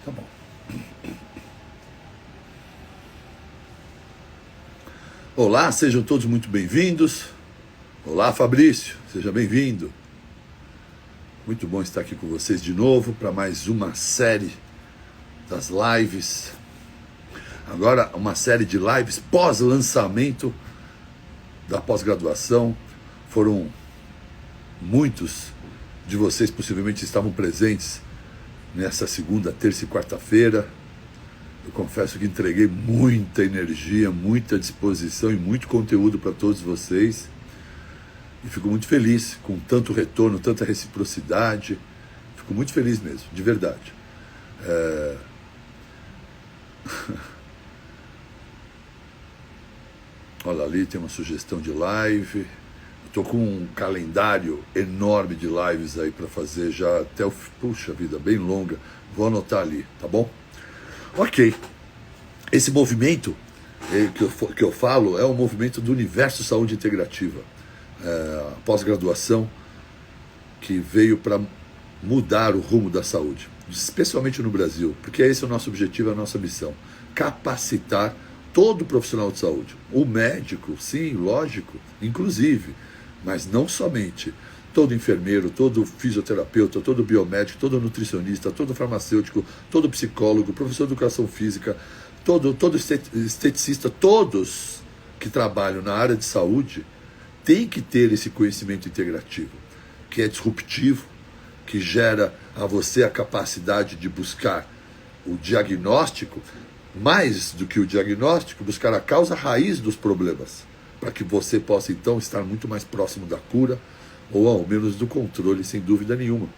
Tá bom. Olá, sejam todos muito bem-vindos. Olá, Fabrício, seja bem-vindo. Muito bom estar aqui com vocês de novo para mais uma série das lives. Agora, uma série de lives pós-lançamento da pós-graduação. Foram muitos de vocês possivelmente estavam presentes nessa segunda, terça e quarta-feira. Eu confesso que entreguei muita energia, muita disposição e muito conteúdo para todos vocês. E fico muito feliz com tanto retorno, tanta reciprocidade. Fico muito feliz mesmo, de verdade. Olha ali, tem uma sugestão de live. Estou com um calendário enorme de lives aí para fazer já até o... Puxa vida, bem longa. Vou anotar ali, tá bom? Ok. Esse movimento que eu falo é um movimento do Universo Saúde Integrativa. A pós-graduação que veio para mudar o rumo da saúde, especialmente no Brasil, porque esse é o nosso objetivo, a nossa missão: capacitar todo profissional de saúde, o médico, sim, lógico, inclusive, mas não somente. Todo enfermeiro, todo fisioterapeuta, todo biomédico, todo nutricionista, todo farmacêutico, todo psicólogo, professor de educação física, todo esteticista, todos que trabalham na área de saúde têm que ter esse conhecimento integrativo, que é disruptivo, que gera a você a capacidade de buscar o diagnóstico, mais do que o diagnóstico, buscar a causa raiz dos problemas, para que você possa então estar muito mais próximo da cura, ou ao menos do controle, sem dúvida nenhuma.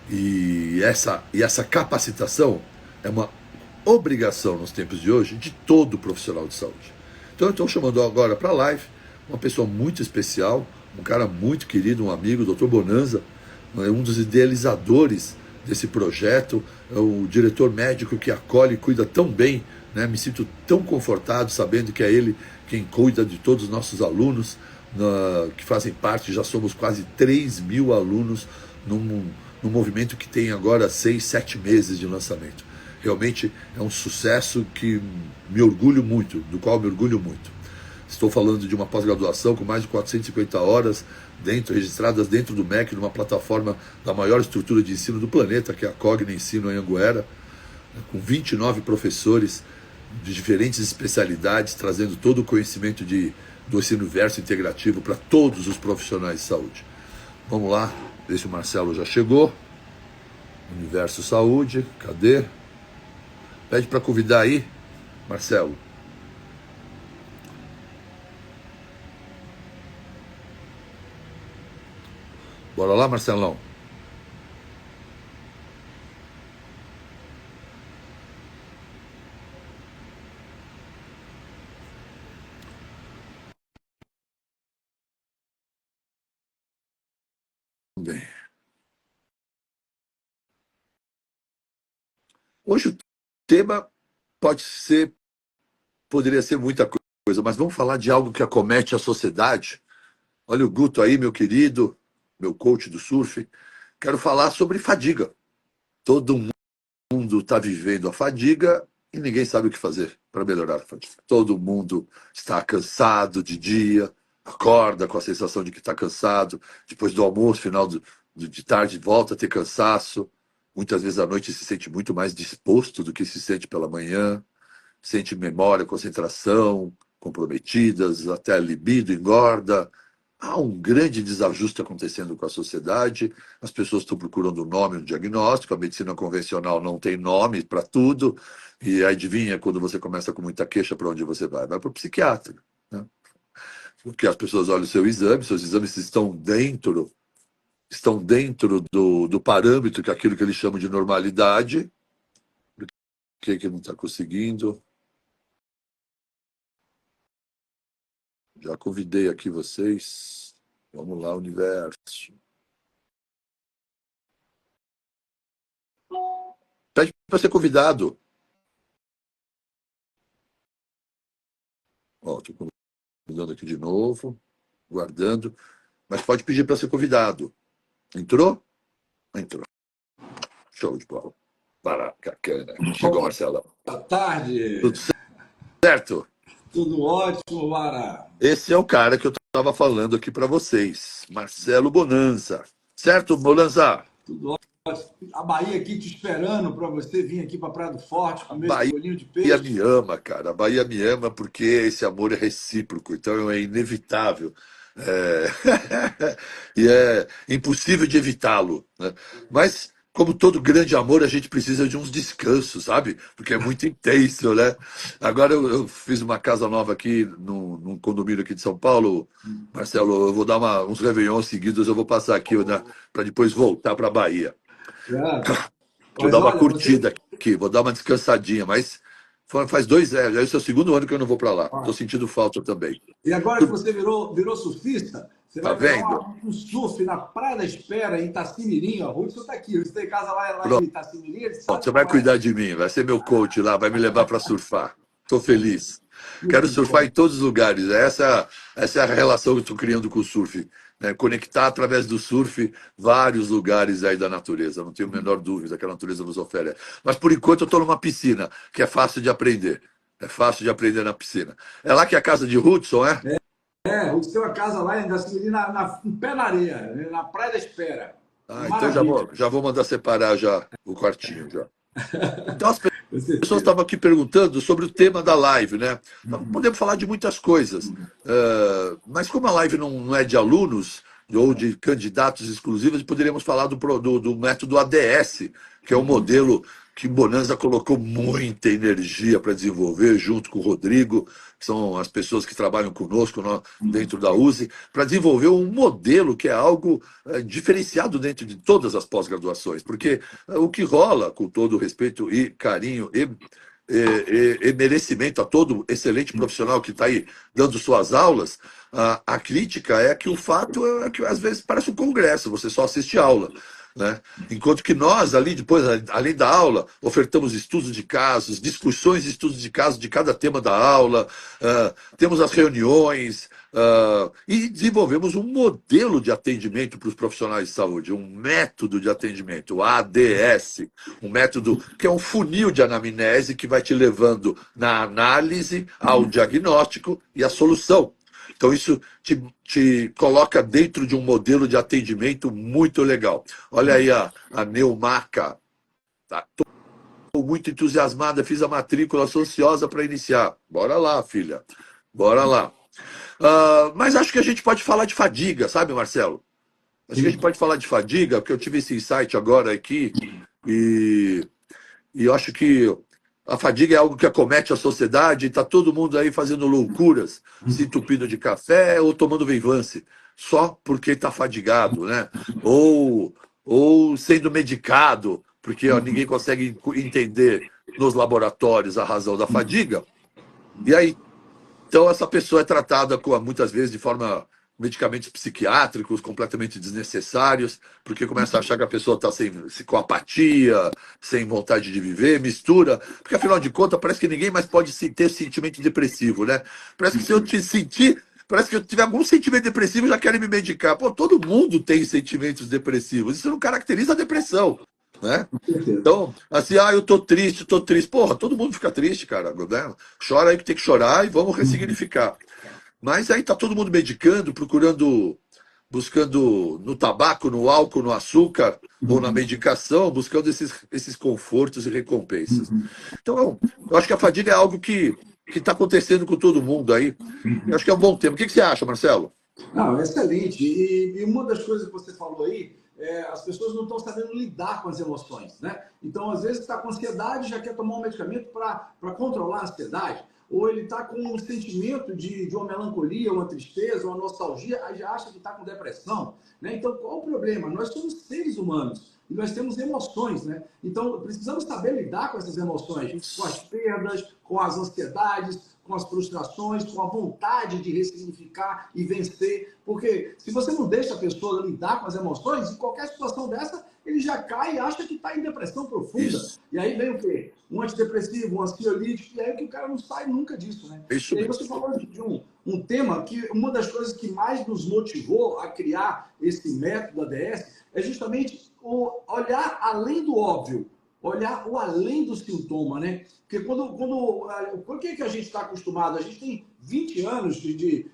E essa capacitação é uma obrigação nos tempos de hoje de todo profissional de saúde. Então eu estou chamando agora para a live uma pessoa muito especial, um cara muito querido, um amigo, o Dr. Bonanza, um dos idealizadores desse projeto, é o diretor médico que acolhe e cuida tão bem, né? Me sinto tão confortado sabendo que é ele quem cuida de todos os nossos alunos, que fazem parte, já somos quase 3.000 alunos num movimento que tem agora 6, 7 meses de lançamento. Realmente é um sucesso que me orgulho muito, do qual me orgulho muito. Estou falando de uma pós-graduação com mais de 450 horas registradas dentro do MEC, numa plataforma da maior estrutura de ensino do planeta, que é a Cogna Ensino Anhanguera, com 29 professores de diferentes especialidades, trazendo todo o conhecimento do ensino-verso integrativo para todos os profissionais de saúde. Vamos lá, ver se o Marcelo já chegou. Universo Saúde, cadê? Pede para convidar aí, Marcelo. Bora lá, Marcelão. Bem. Hoje o tema poderia ser muita coisa, mas vamos falar de algo que acomete a sociedade. Olha o Guto aí, meu querido, meu coach do surf. Quero falar sobre fadiga. Todo mundo está vivendo a fadiga e ninguém sabe o que fazer para melhorar a fadiga. Todo mundo está cansado de dia, acorda com a sensação de que está cansado, depois do almoço, de tarde, volta a ter cansaço. Muitas vezes à noite se sente muito mais disposto do que se sente pela manhã, sente memória, concentração comprometidas, até a libido engorda. Há um grande desajuste acontecendo com a sociedade, as pessoas estão procurando um nome, um diagnóstico, a medicina convencional não tem nome para tudo, e adivinha, quando você começa com muita queixa, para onde você vai? Vai para o psiquiatra, né? Porque as pessoas olham o seu exame, seus exames estão dentro do parâmetro, que é aquilo que eles chamam de normalidade. Por que não está conseguindo? Já convidei aqui vocês. Vamos lá, universo. Pede para ser convidado. Ó, estou convidando aqui de novo, guardando. Mas pode pedir para ser convidado. Entrou? Entrou. Show de bola. Bacana. Chegou, Marcelo. Boa tarde, Tudo certo? tudo ótimo, Mara. Esse é o cara que eu estava falando aqui para vocês, Marcelo Bonanza. Certo, Bonanza? Tudo ótimo. A Bahia aqui te esperando para você vir aqui para Praia do Forte A comer esse Bahia bolinho de peixe. me ama, cara. A Bahia me ama porque esse amor é recíproco, então é inevitável. É... e é impossível de evitá-lo, né? Mas, como todo grande amor, a gente precisa de uns descansos, sabe? Porque é muito intenso, né? Agora eu fiz uma casa nova aqui num condomínio aqui de São Paulo. Marcelo, eu vou dar uns réveillons seguidos, eu vou passar aqui, né, para depois voltar para a Bahia. É, Vou mas dar uma olha, você. curtida aqui, vou dar uma descansadinha, mas faz 2 anos, já é o segundo ano que eu não vou para lá. Estou sentindo falta também. E agora que Tu, você virou surfista, você tá vai pegar vendo? um surf na Praia da Espera, em Itacimirim. Ó. O Hudson está aqui. Você tem casa lá em Pronto, Itacimirim, ele sabe você vai como é. cuidar de mim, vai ser meu coach lá, vai me levar para surfar. Estou feliz. Quero Muito surfar bom. em todos os lugares. Essa é a relação que eu estou criando com o surf. Né? Conectar através do surf vários lugares aí da natureza. Não tenho a menor dúvida que a natureza nos oferece. Mas por enquanto eu estou numa piscina, que é fácil de aprender. É fácil de aprender na piscina. É lá que é a casa de Hudson, é? É, o Hudson tem uma casa lá em Itacimirim, em pé na areia, né, na Praia da Espera. Uma Ah, então maravilha. já vou mandar separar já o quartinho já. Então as Com pessoas certeza. estavam aqui perguntando sobre o tema da live, né? Podemos falar de muitas coisas, mas como a live não é de alunos ou de candidatos exclusivos, poderíamos falar do método ADS, que é um modelo que Bonanza colocou muita energia para desenvolver, junto com o Rodrigo, que são as pessoas que trabalham conosco dentro da USE, para desenvolver um modelo que é algo diferenciado dentro de todas as pós-graduações, porque o que rola, com todo o respeito e carinho e merecimento a todo excelente profissional que está aí dando suas aulas, a crítica é que o fato é que às vezes parece um congresso, você só assiste aula. Né? Enquanto que nós, ali depois, além da aula, ofertamos estudos de casos, discussões de estudos de casos de cada tema da aula, temos as reuniões, e desenvolvemos um modelo de atendimento para os profissionais de saúde, um método de atendimento, o ADS, um método que é um funil de anamnese que vai te levando na análise ao diagnóstico e à solução. Então, isso te coloca dentro de um modelo de atendimento muito legal. Olha aí a Neumaca. Estou muito entusiasmada, fiz a matrícula, sou ansiosa para iniciar. Bora lá, filha. Bora lá. Mas acho que a gente pode falar de fadiga, sabe, Marcelo? Acho que a gente Sim. pode falar de fadiga, porque eu tive esse insight agora aqui, e, e eu acho que a fadiga é algo que acomete a sociedade, e está todo mundo aí fazendo loucuras, se entupindo de café ou tomando Venvance, só porque está fadigado, né? Ou sendo medicado, porque ó, ninguém consegue entender nos laboratórios a razão da fadiga. E aí então, essa pessoa é tratada muitas vezes de forma medicamentos psiquiátricos completamente desnecessários, porque começa a achar que a pessoa está com apatia, sem vontade de viver, mistura, porque afinal de contas parece que ninguém mais pode ter sentimento depressivo, né? Parece que se eu te sentir, parece que eu tiver algum sentimento depressivo já querem me medicar. Pô, todo mundo tem sentimentos depressivos, isso não caracteriza a depressão, né? Com certeza. Então, assim, eu tô triste, tô triste. Porra, todo mundo fica triste, cara, né? Chora aí que tem que chorar e vamos ressignificar. Mas aí tá todo mundo medicando, buscando no tabaco, no álcool, no açúcar ou na medicação, buscando esses confortos e recompensas. Então, eu acho que a fadiga é algo que está acontecendo com todo mundo aí. Eu acho que é um bom tema. O que você acha, Marcelo? Não, excelente. E uma das coisas que você falou aí, as pessoas não estão sabendo lidar com as emoções, né? Então, às vezes, está com ansiedade, já quer tomar um medicamento para controlar a ansiedade, ou ele está com um sentimento de uma melancolia, uma tristeza, uma nostalgia, aí já acha que está com depressão, né? Então, qual o problema? Nós somos seres humanos e nós temos emoções, né? Então, precisamos saber lidar com essas emoções, com as perdas, com as ansiedades, com as frustrações, com a vontade de ressignificar e vencer. Porque se você não deixa a pessoa lidar com as emoções, em qualquer situação dessa, ele já cai e acha que está em depressão profunda. Isso, E aí vem o quê? Um antidepressivo, um ansiolítico, e aí que o cara não sai nunca disso, né? é isso E aí mesmo. você falou de um tema que uma das coisas que mais nos motivou a criar esse método ADS é justamente o olhar além do óbvio. olhar o além do sintoma, né? Porque por que a gente está acostumado? A gente tem 20 anos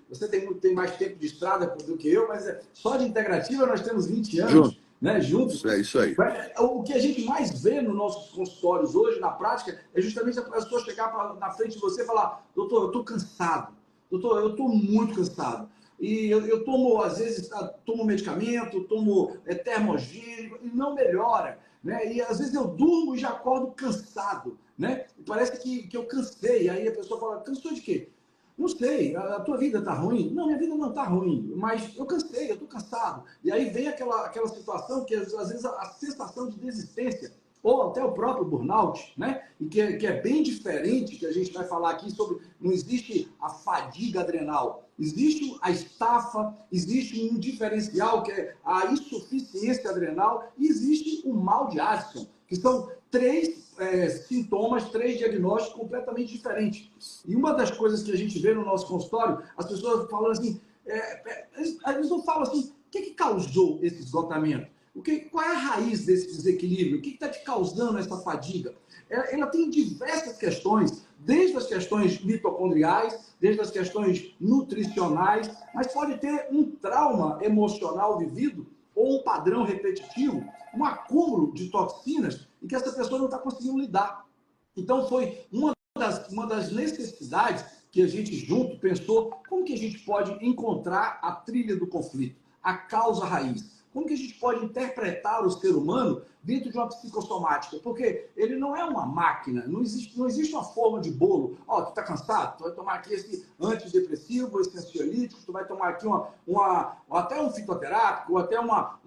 você tem mais tempo de estrada do que eu, mas só de integrativa nós temos 20 anos, né, juntos. É isso aí. O que a gente mais vê nos nossos consultórios hoje, na prática, é justamente a pessoa chegar na frente de você e falar: doutor, eu estou cansado. Doutor, eu estou muito cansado. E eu tomo, às vezes, tomo medicamento, tomo termogênico e não melhora. Né? E às vezes eu durmo e já acordo cansado. Né? E parece que eu cansei. Aí a pessoa fala: cansou de quê? Não sei, a tua vida está ruim? Não, minha vida não está ruim, mas eu cansei, eu estou cansado. E aí vem aquela situação que às vezes a sensação de desistência, ou até o próprio burnout, né? E que é bem diferente, que a gente vai falar aqui sobre, não existe a fadiga adrenal, existe a estafa, existe um diferencial que é a insuficiência adrenal e existe o mal de Addison, que são três sintomas, três diagnósticos completamente diferentes. E uma das coisas que a gente vê no nosso consultório, as pessoas falam assim, eles não falam assim, o que causou esse esgotamento? Qual é a raiz desse desequilíbrio? O que está te causando essa fadiga? Ela tem diversas questões, desde as questões mitocondriais, desde as questões nutricionais, mas pode ter um trauma emocional vivido ou um padrão repetitivo, um acúmulo de toxinas e que essa pessoa não está conseguindo lidar. Então, foi uma das necessidades que a gente junto pensou como que a gente pode encontrar a trilha do conflito, a causa raiz. Como que a gente pode interpretar o ser humano dentro de uma psicossomática? Porque ele não é uma máquina, não existe uma forma de bolo. Ó, tu tá cansado? Tu vai tomar aqui esse antidepressivo, esse ansiolítico, tu vai tomar aqui até um fitoterápico, ou até uma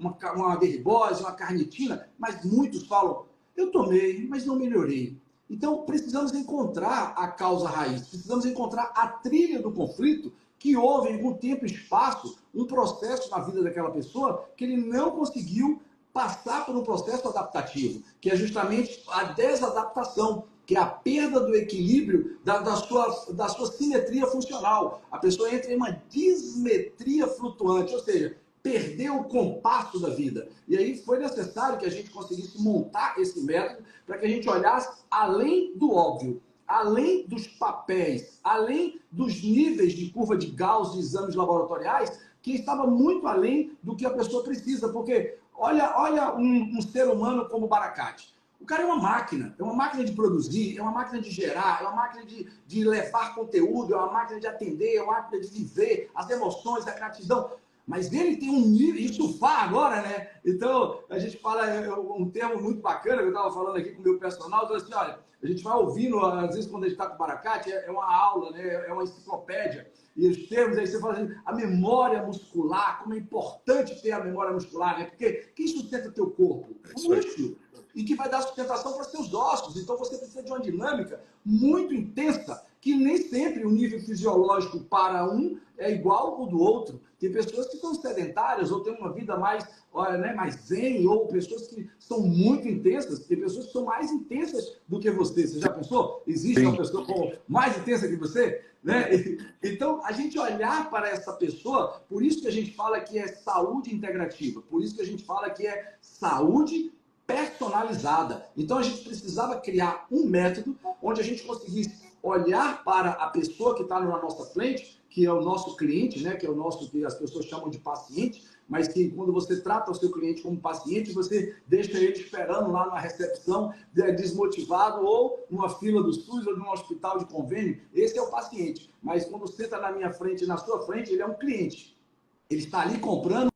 derribose, uma carnitina, mas muitos falam, eu tomei, mas não melhorei. Então, precisamos encontrar a causa raiz, precisamos encontrar a trilha do conflito que houve em algum tempo e espaço um processo na vida daquela pessoa que ele não conseguiu passar por um processo adaptativo, que é justamente a desadaptação, que é a perda do equilíbrio da sua simetria funcional. A pessoa entra em uma dismetria flutuante, ou seja, perdeu o compasso da vida. E aí foi necessário que a gente conseguisse montar esse método para que a gente olhasse além do óbvio, além dos papéis, além dos níveis de curva de Gauss de exames laboratoriais, que estava muito além do que a pessoa precisa. Porque olha um ser humano como o Baracate. O cara é uma máquina de produzir, é uma máquina de gerar, é uma máquina de levar conteúdo, é uma máquina de atender, é uma máquina de viver as emoções, a gratidão. Mas ele tem um nível, e surfar agora, né? Então, a gente fala um termo muito bacana, que eu estava falando aqui com o meu personal, eu falei assim, olha, a gente vai ouvindo, às vezes quando a gente está com o Baracate, é uma aula, né? É uma enciclopédia, e os termos, aí você fala assim, a memória muscular, como é importante ter a memória muscular, né? Porque quem sustenta o teu corpo? O músculo. E que vai dar sustentação para seus ossos. Então, você precisa de uma dinâmica muito intensa, que nem sempre o nível fisiológico para um é igual ao do outro. Tem pessoas que são sedentárias ou têm uma vida mais zen, ou pessoas que são muito intensas. Tem pessoas que são mais intensas do que você. Você já pensou? Existe uma pessoa mais intensa que você? Né? Então, a gente olhar para essa pessoa, por isso que a gente fala que é saúde integrativa, por isso que a gente fala que é saúde personalizada. Então, a gente precisava criar um método onde a gente conseguisse olhar para a pessoa que está na nossa frente, que é o nosso cliente, né? Que é o nosso, que as pessoas chamam de paciente, mas que quando você trata o seu cliente como paciente, você deixa ele esperando lá na recepção, desmotivado, ou numa fila do SUS, ou num hospital de convênio. Esse é o paciente. Mas quando você está na minha frente e na sua frente, ele é um cliente. Ele está ali comprando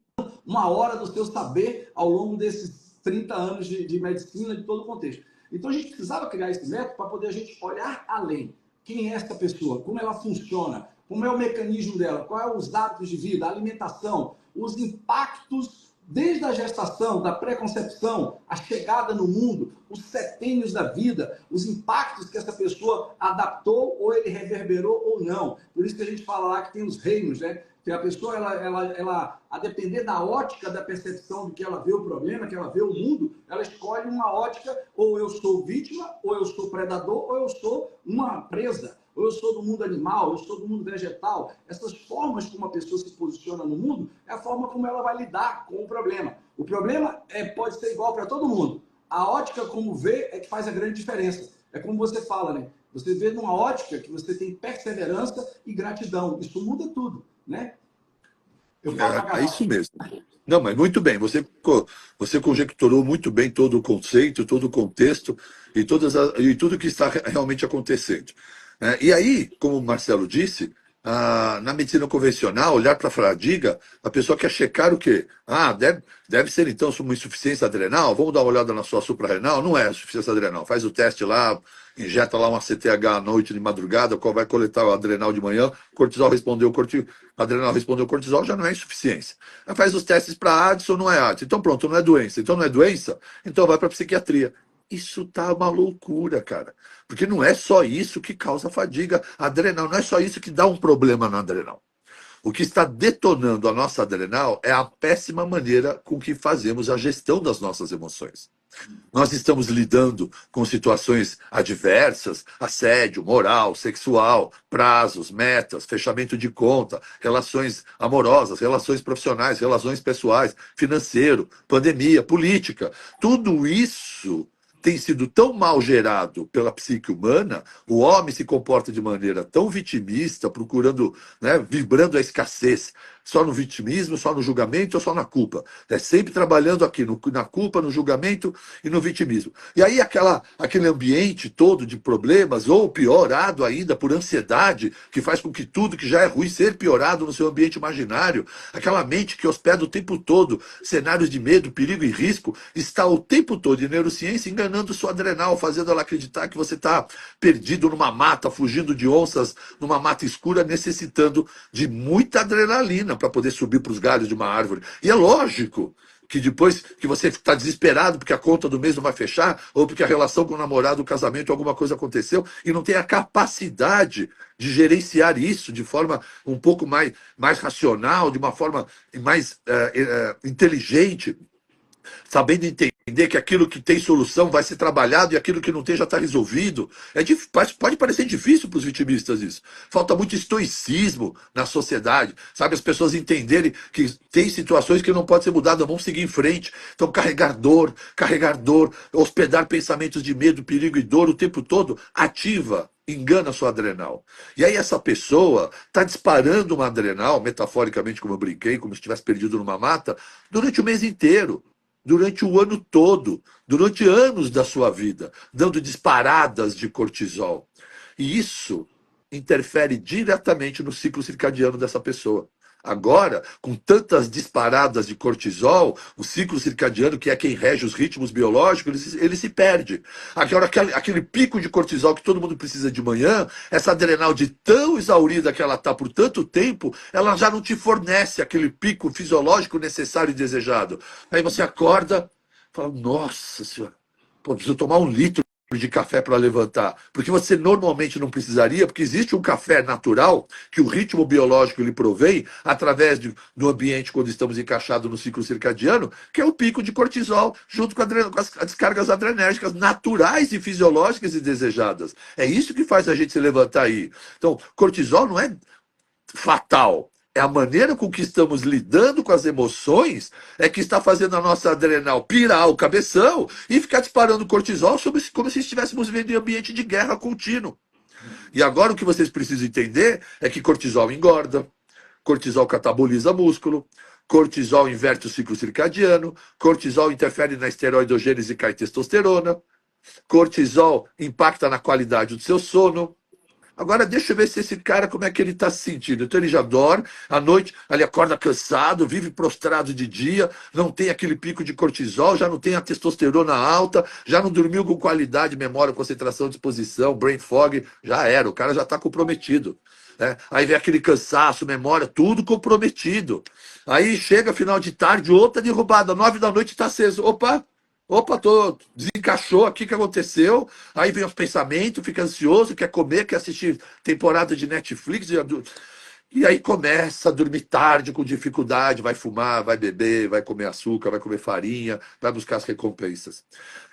uma hora do seu saber ao longo desses 30 anos de medicina, de todo o contexto. Então, a gente precisava criar esse método para poder a gente olhar além. Quem é essa pessoa? Como ela funciona? Como é o mecanismo dela? Quais são os hábitos de vida? A alimentação? Os impactos desde a gestação, da pré-concepção, a chegada no mundo, os setênios da vida, os impactos que essa pessoa adaptou ou ele reverberou ou não. Por isso que a gente fala lá que tem os reinos, né? Que a pessoa, ela, a depender da ótica da percepção de que ela vê o problema, que ela vê o mundo, ela escolhe uma ótica, ou eu sou vítima, ou eu sou predador, ou eu sou uma presa, ou eu sou do mundo animal, eu sou do mundo vegetal. Essas formas como a pessoa se posiciona no mundo é a forma como ela vai lidar com o problema. O problema pode ser igual para todo mundo, a ótica como vê é que faz a grande diferença. É como você fala, né? Você vê numa ótica que você tem perseverança e gratidão. Isso muda tudo, né? Eu falo pra É isso caramba. mesmo. Não, mas muito bem, você conjecturou muito bem todo o conceito, todo o contexto e tudo que está realmente acontecendo. E aí, como o Marcelo disse, na medicina convencional, olhar para a fadiga, a pessoa quer checar o quê? Deve ser então uma insuficiência adrenal, vamos dar uma olhada na sua suprarrenal? Não é insuficiência adrenal, faz o teste lá, injeta lá uma CTH à noite, de madrugada, qual vai coletar o adrenal de manhã, cortisol respondeu, adrenal respondeu cortisol, já não é insuficiência. Aí faz os testes para Addison, não é Addison. Então pronto, não é doença. Então não é doença, então vai para psiquiatria. Isso tá uma loucura, cara. Porque não é só isso que causa fadiga adrenal, não é só isso que dá um problema na adrenal. O que está detonando a nossa adrenal é a péssima maneira com que fazemos a gestão das nossas emoções. Nós estamos lidando com situações adversas, assédio moral, sexual, prazos, metas, fechamento de conta, relações amorosas, relações profissionais, relações pessoais, financeiro, pandemia, política. Tudo isso tem sido tão mal gerado pela psique humana, o homem se comporta de maneira tão vitimista, procurando, né, vibrando a escassez, só no vitimismo, só no julgamento ou só na culpa. É sempre trabalhando aqui na culpa, no julgamento e no vitimismo. E aí aquele ambiente todo de problemas, ou piorado ainda por ansiedade, que faz com que tudo que já é ruim seja piorado no seu ambiente imaginário, aquela mente que hospeda o tempo todo cenários de medo, perigo e risco, está o tempo todo em neurociência enganando sua adrenal, fazendo ela acreditar que você está perdido numa mata, fugindo de onças, numa mata escura, necessitando de muita adrenalina para poder subir para os galhos de uma árvore. E é lógico que depois que você está desesperado porque a conta do mês não vai fechar, ou porque a relação com o namorado, o casamento, alguma coisa aconteceu, e não tem a capacidade de gerenciar isso de forma um pouco mais racional, de uma forma mais inteligente, sabendo entender que aquilo que tem solução vai ser trabalhado e aquilo que não tem já está resolvido. Pode parecer difícil para os vitimistas isso. Falta muito estoicismo na sociedade, sabe? As pessoas entenderem que tem situações que não podem ser mudadas, vão seguir em frente. Então, carregar dor, hospedar pensamentos de medo, perigo e dor o tempo todo, ativa, engana a sua adrenal. E aí essa pessoa está disparando uma adrenal, metaforicamente, como eu brinquei, como se estivesse perdido numa mata, durante o mês inteiro, durante o ano todo, durante anos da sua vida, dando disparadas de cortisol. E isso interfere diretamente no ciclo circadiano dessa pessoa. Agora, com tantas disparadas de cortisol, o ciclo circadiano, que é quem rege os ritmos biológicos, ele se perde. Agora, aquele pico de cortisol que todo mundo precisa de manhã, essa adrenal de tão exaurida que ela está por tanto tempo, ela já não te fornece aquele pico fisiológico necessário e desejado. Aí você acorda, fala, nossa senhora, pô, preciso tomar 1 litro de café para levantar, porque você normalmente não precisaria, porque existe um café natural que o ritmo biológico lhe provém através do ambiente quando estamos encaixados no ciclo circadiano, que é o pico de cortisol, junto com as descargas adrenérgicas naturais e fisiológicas e desejadas. É isso que faz a gente se levantar aí. Então, cortisol não é fatal. É a maneira com que estamos lidando com as emoções é que está fazendo a nossa adrenal pirar o cabeção e ficar disparando cortisol como se estivéssemos vivendo em ambiente de guerra contínuo. E agora o que vocês precisam entender é que cortisol engorda, cortisol cataboliza músculo, cortisol inverte o ciclo circadiano, cortisol interfere na esteroidogênese e cai testosterona, cortisol impacta na qualidade do seu sono. Agora deixa eu ver se esse cara, como é que ele está se sentindo. Então ele já dorme, à noite ele acorda cansado, vive prostrado de dia, não tem aquele pico de cortisol, já não tem a testosterona alta, já não dormiu com qualidade, memória, concentração, disposição, brain fog, já era, o cara já está comprometido. Né? Aí vem aquele cansaço, memória, tudo comprometido. Aí chega final de tarde, outra derrubada, 9 da noite está aceso. Opa, desencaixou aqui, o que aconteceu? Aí vem os pensamentos, fica ansioso, quer comer, quer assistir temporada de Netflix. E aí começa a dormir tarde, com dificuldade, vai fumar, vai beber, vai comer açúcar, vai comer farinha, vai buscar as recompensas.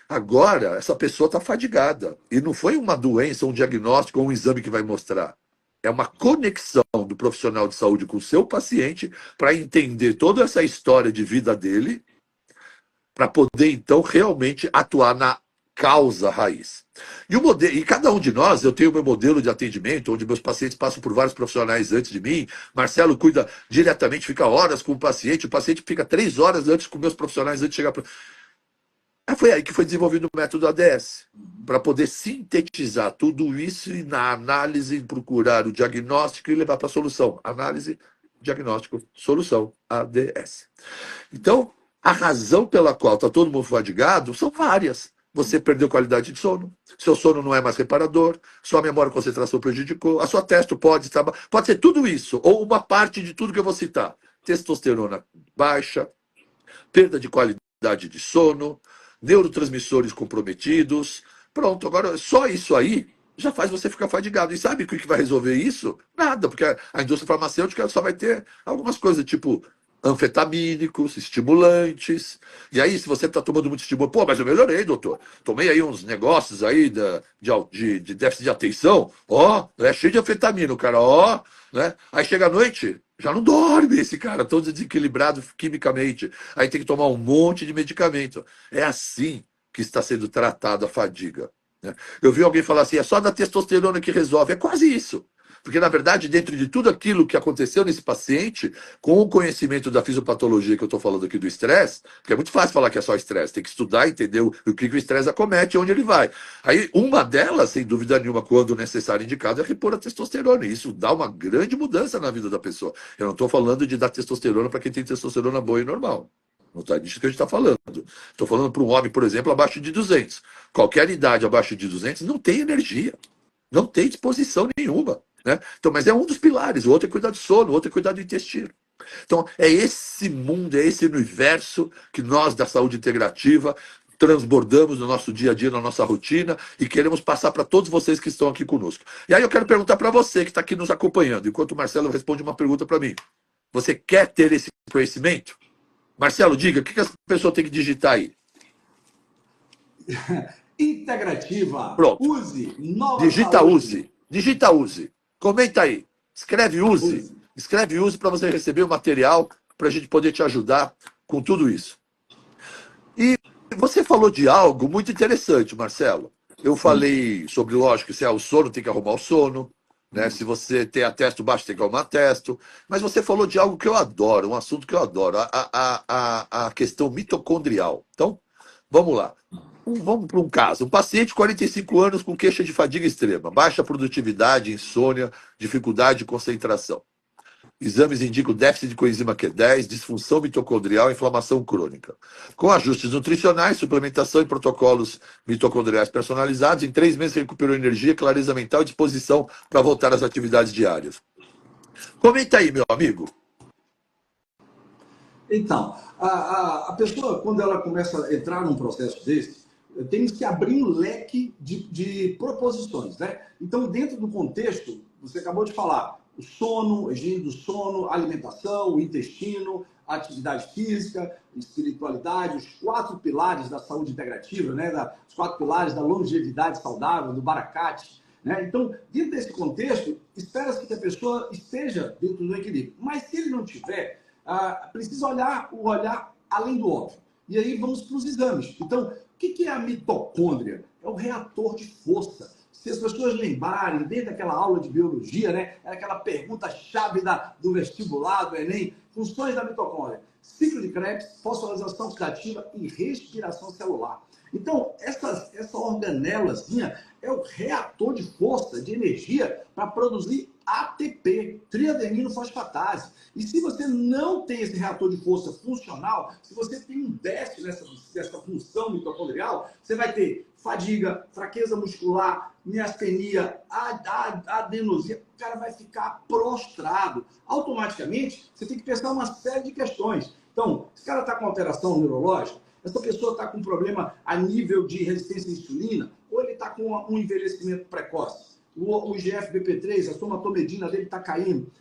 Agora, essa pessoa está fadigada. E não foi uma doença, um diagnóstico ou um exame que vai mostrar. É uma conexão do profissional de saúde com o seu paciente para entender toda essa história de vida dele, para poder, então, realmente atuar na causa raiz. E cada um de nós, eu tenho meu modelo de atendimento, onde meus pacientes passam por vários profissionais antes de mim. Marcelo cuida diretamente, fica horas com o paciente fica 3 horas antes com meus profissionais antes de chegar. Foi aí que foi desenvolvido o método ADS, para poder sintetizar tudo isso e na análise procurar o diagnóstico e levar para a solução. Análise, diagnóstico, solução, ADS. Então, a razão pela qual está todo mundo fadigado são várias. Você perdeu qualidade de sono, seu sono não é mais reparador, sua memória e concentração prejudicou, a sua testo pode ser tudo isso, ou uma parte de tudo que eu vou citar. Testosterona baixa, perda de qualidade de sono, neurotransmissores comprometidos. Pronto, agora só isso aí já faz você ficar fadigado. E sabe o que vai resolver isso? Nada, porque a indústria farmacêutica só vai ter algumas coisas, tipo anfetamínicos, estimulantes. E aí, se você está tomando muito estimulante, pô, mas eu melhorei, doutor. Tomei aí uns negócios aí de déficit de atenção, ó, é cheio de anfetamina, o cara, ó, né? Aí chega à noite, já não dorme esse cara, todo desequilibrado quimicamente. Aí tem que tomar um monte de medicamento. É assim que está sendo tratada a fadiga, né? Eu vi alguém falar assim, é só da testosterona que resolve. É quase isso. Porque, na verdade, dentro de tudo aquilo que aconteceu nesse paciente, com o conhecimento da fisiopatologia que eu estou falando aqui do estresse, porque é muito fácil falar que é só estresse, tem que estudar, entender o que o estresse acomete e onde ele vai. Aí, uma delas, sem dúvida nenhuma, quando necessário e indicado, é repor a testosterona. E isso dá uma grande mudança na vida da pessoa. Eu não estou falando de dar testosterona para quem tem testosterona boa e normal. Não está disso que a gente está falando. Estou falando para um homem, por exemplo, abaixo de 200. Qualquer idade abaixo de 200 não tem energia, não tem disposição nenhuma. Né? Então, mas é um dos pilares. O outro é cuidar do sono, o outro é cuidar do intestino. Então, é esse mundo, é esse universo que nós, da saúde integrativa, transbordamos no nosso dia a dia, na nossa rotina, e queremos passar para todos vocês que estão aqui conosco. E aí eu quero perguntar para você que está aqui nos acompanhando, enquanto o Marcelo responde uma pergunta para mim. Você quer ter esse conhecimento? Marcelo, diga, o que a pessoa tem que digitar aí? Integrativa. Pronto. Use. Nova Digita saúde. use. Digita use. Comenta aí. Escreve use. Escreve use para você receber o material para a gente poder te ajudar com tudo isso. E você falou de algo muito interessante, Marcelo. Eu falei sobre, lógico, se é o sono, tem que arrumar o sono. Né? Se você tem atesto baixo, tem que arrumar atesto. Mas você falou de algo que eu adoro, um assunto que eu adoro, a questão mitocondrial. Então, vamos lá. Vamos para um caso. Um paciente de 45 anos com queixa de fadiga extrema, baixa produtividade, insônia, dificuldade de concentração. Exames indicam déficit de coenzima Q10, disfunção mitocondrial e inflamação crônica. Com ajustes nutricionais, suplementação e protocolos mitocondriais personalizados, em 3 meses recuperou energia, clareza mental e disposição para voltar às atividades diárias. Comenta aí, meu amigo. Então, a pessoa, quando ela começa a entrar num processo desse, temos que abrir um leque de proposições, né? Então, dentro do contexto, você acabou de falar, o sono, a higiene do sono, a alimentação, o intestino, a atividade física, espiritualidade, os 4 pilares da saúde integrativa, né? Os 4 pilares da longevidade saudável, do Baracate, né? Então, dentro desse contexto, espera-se que a pessoa esteja dentro do equilíbrio. Mas se ele não tiver, precisa olhar o olhar além do óbvio. E aí vamos para os exames. Então, o que é a mitocôndria? É o reator de força. Se as pessoas lembrarem, desde aquela aula de biologia, né, era aquela pergunta-chave do vestibular, do Enem, funções da mitocôndria: ciclo de Krebs, fosforilação oxidativa e respiração celular. Então, essa organelazinha é o reator de força, de energia, para produzir ATP, triadenino fosfatase. E se você não tem esse reator de força funcional, se você tem um déficit nessa função mitocondrial, você vai ter fadiga, fraqueza muscular, miastenia, adenosia, o cara vai ficar prostrado. Automaticamente, você tem que pensar uma série de questões. Então, se o cara está com alteração neurológica, essa pessoa está com problema a nível de resistência à insulina, ou ele está com um envelhecimento precoce. O IGF-BP3, a somatomedina dele está caindo,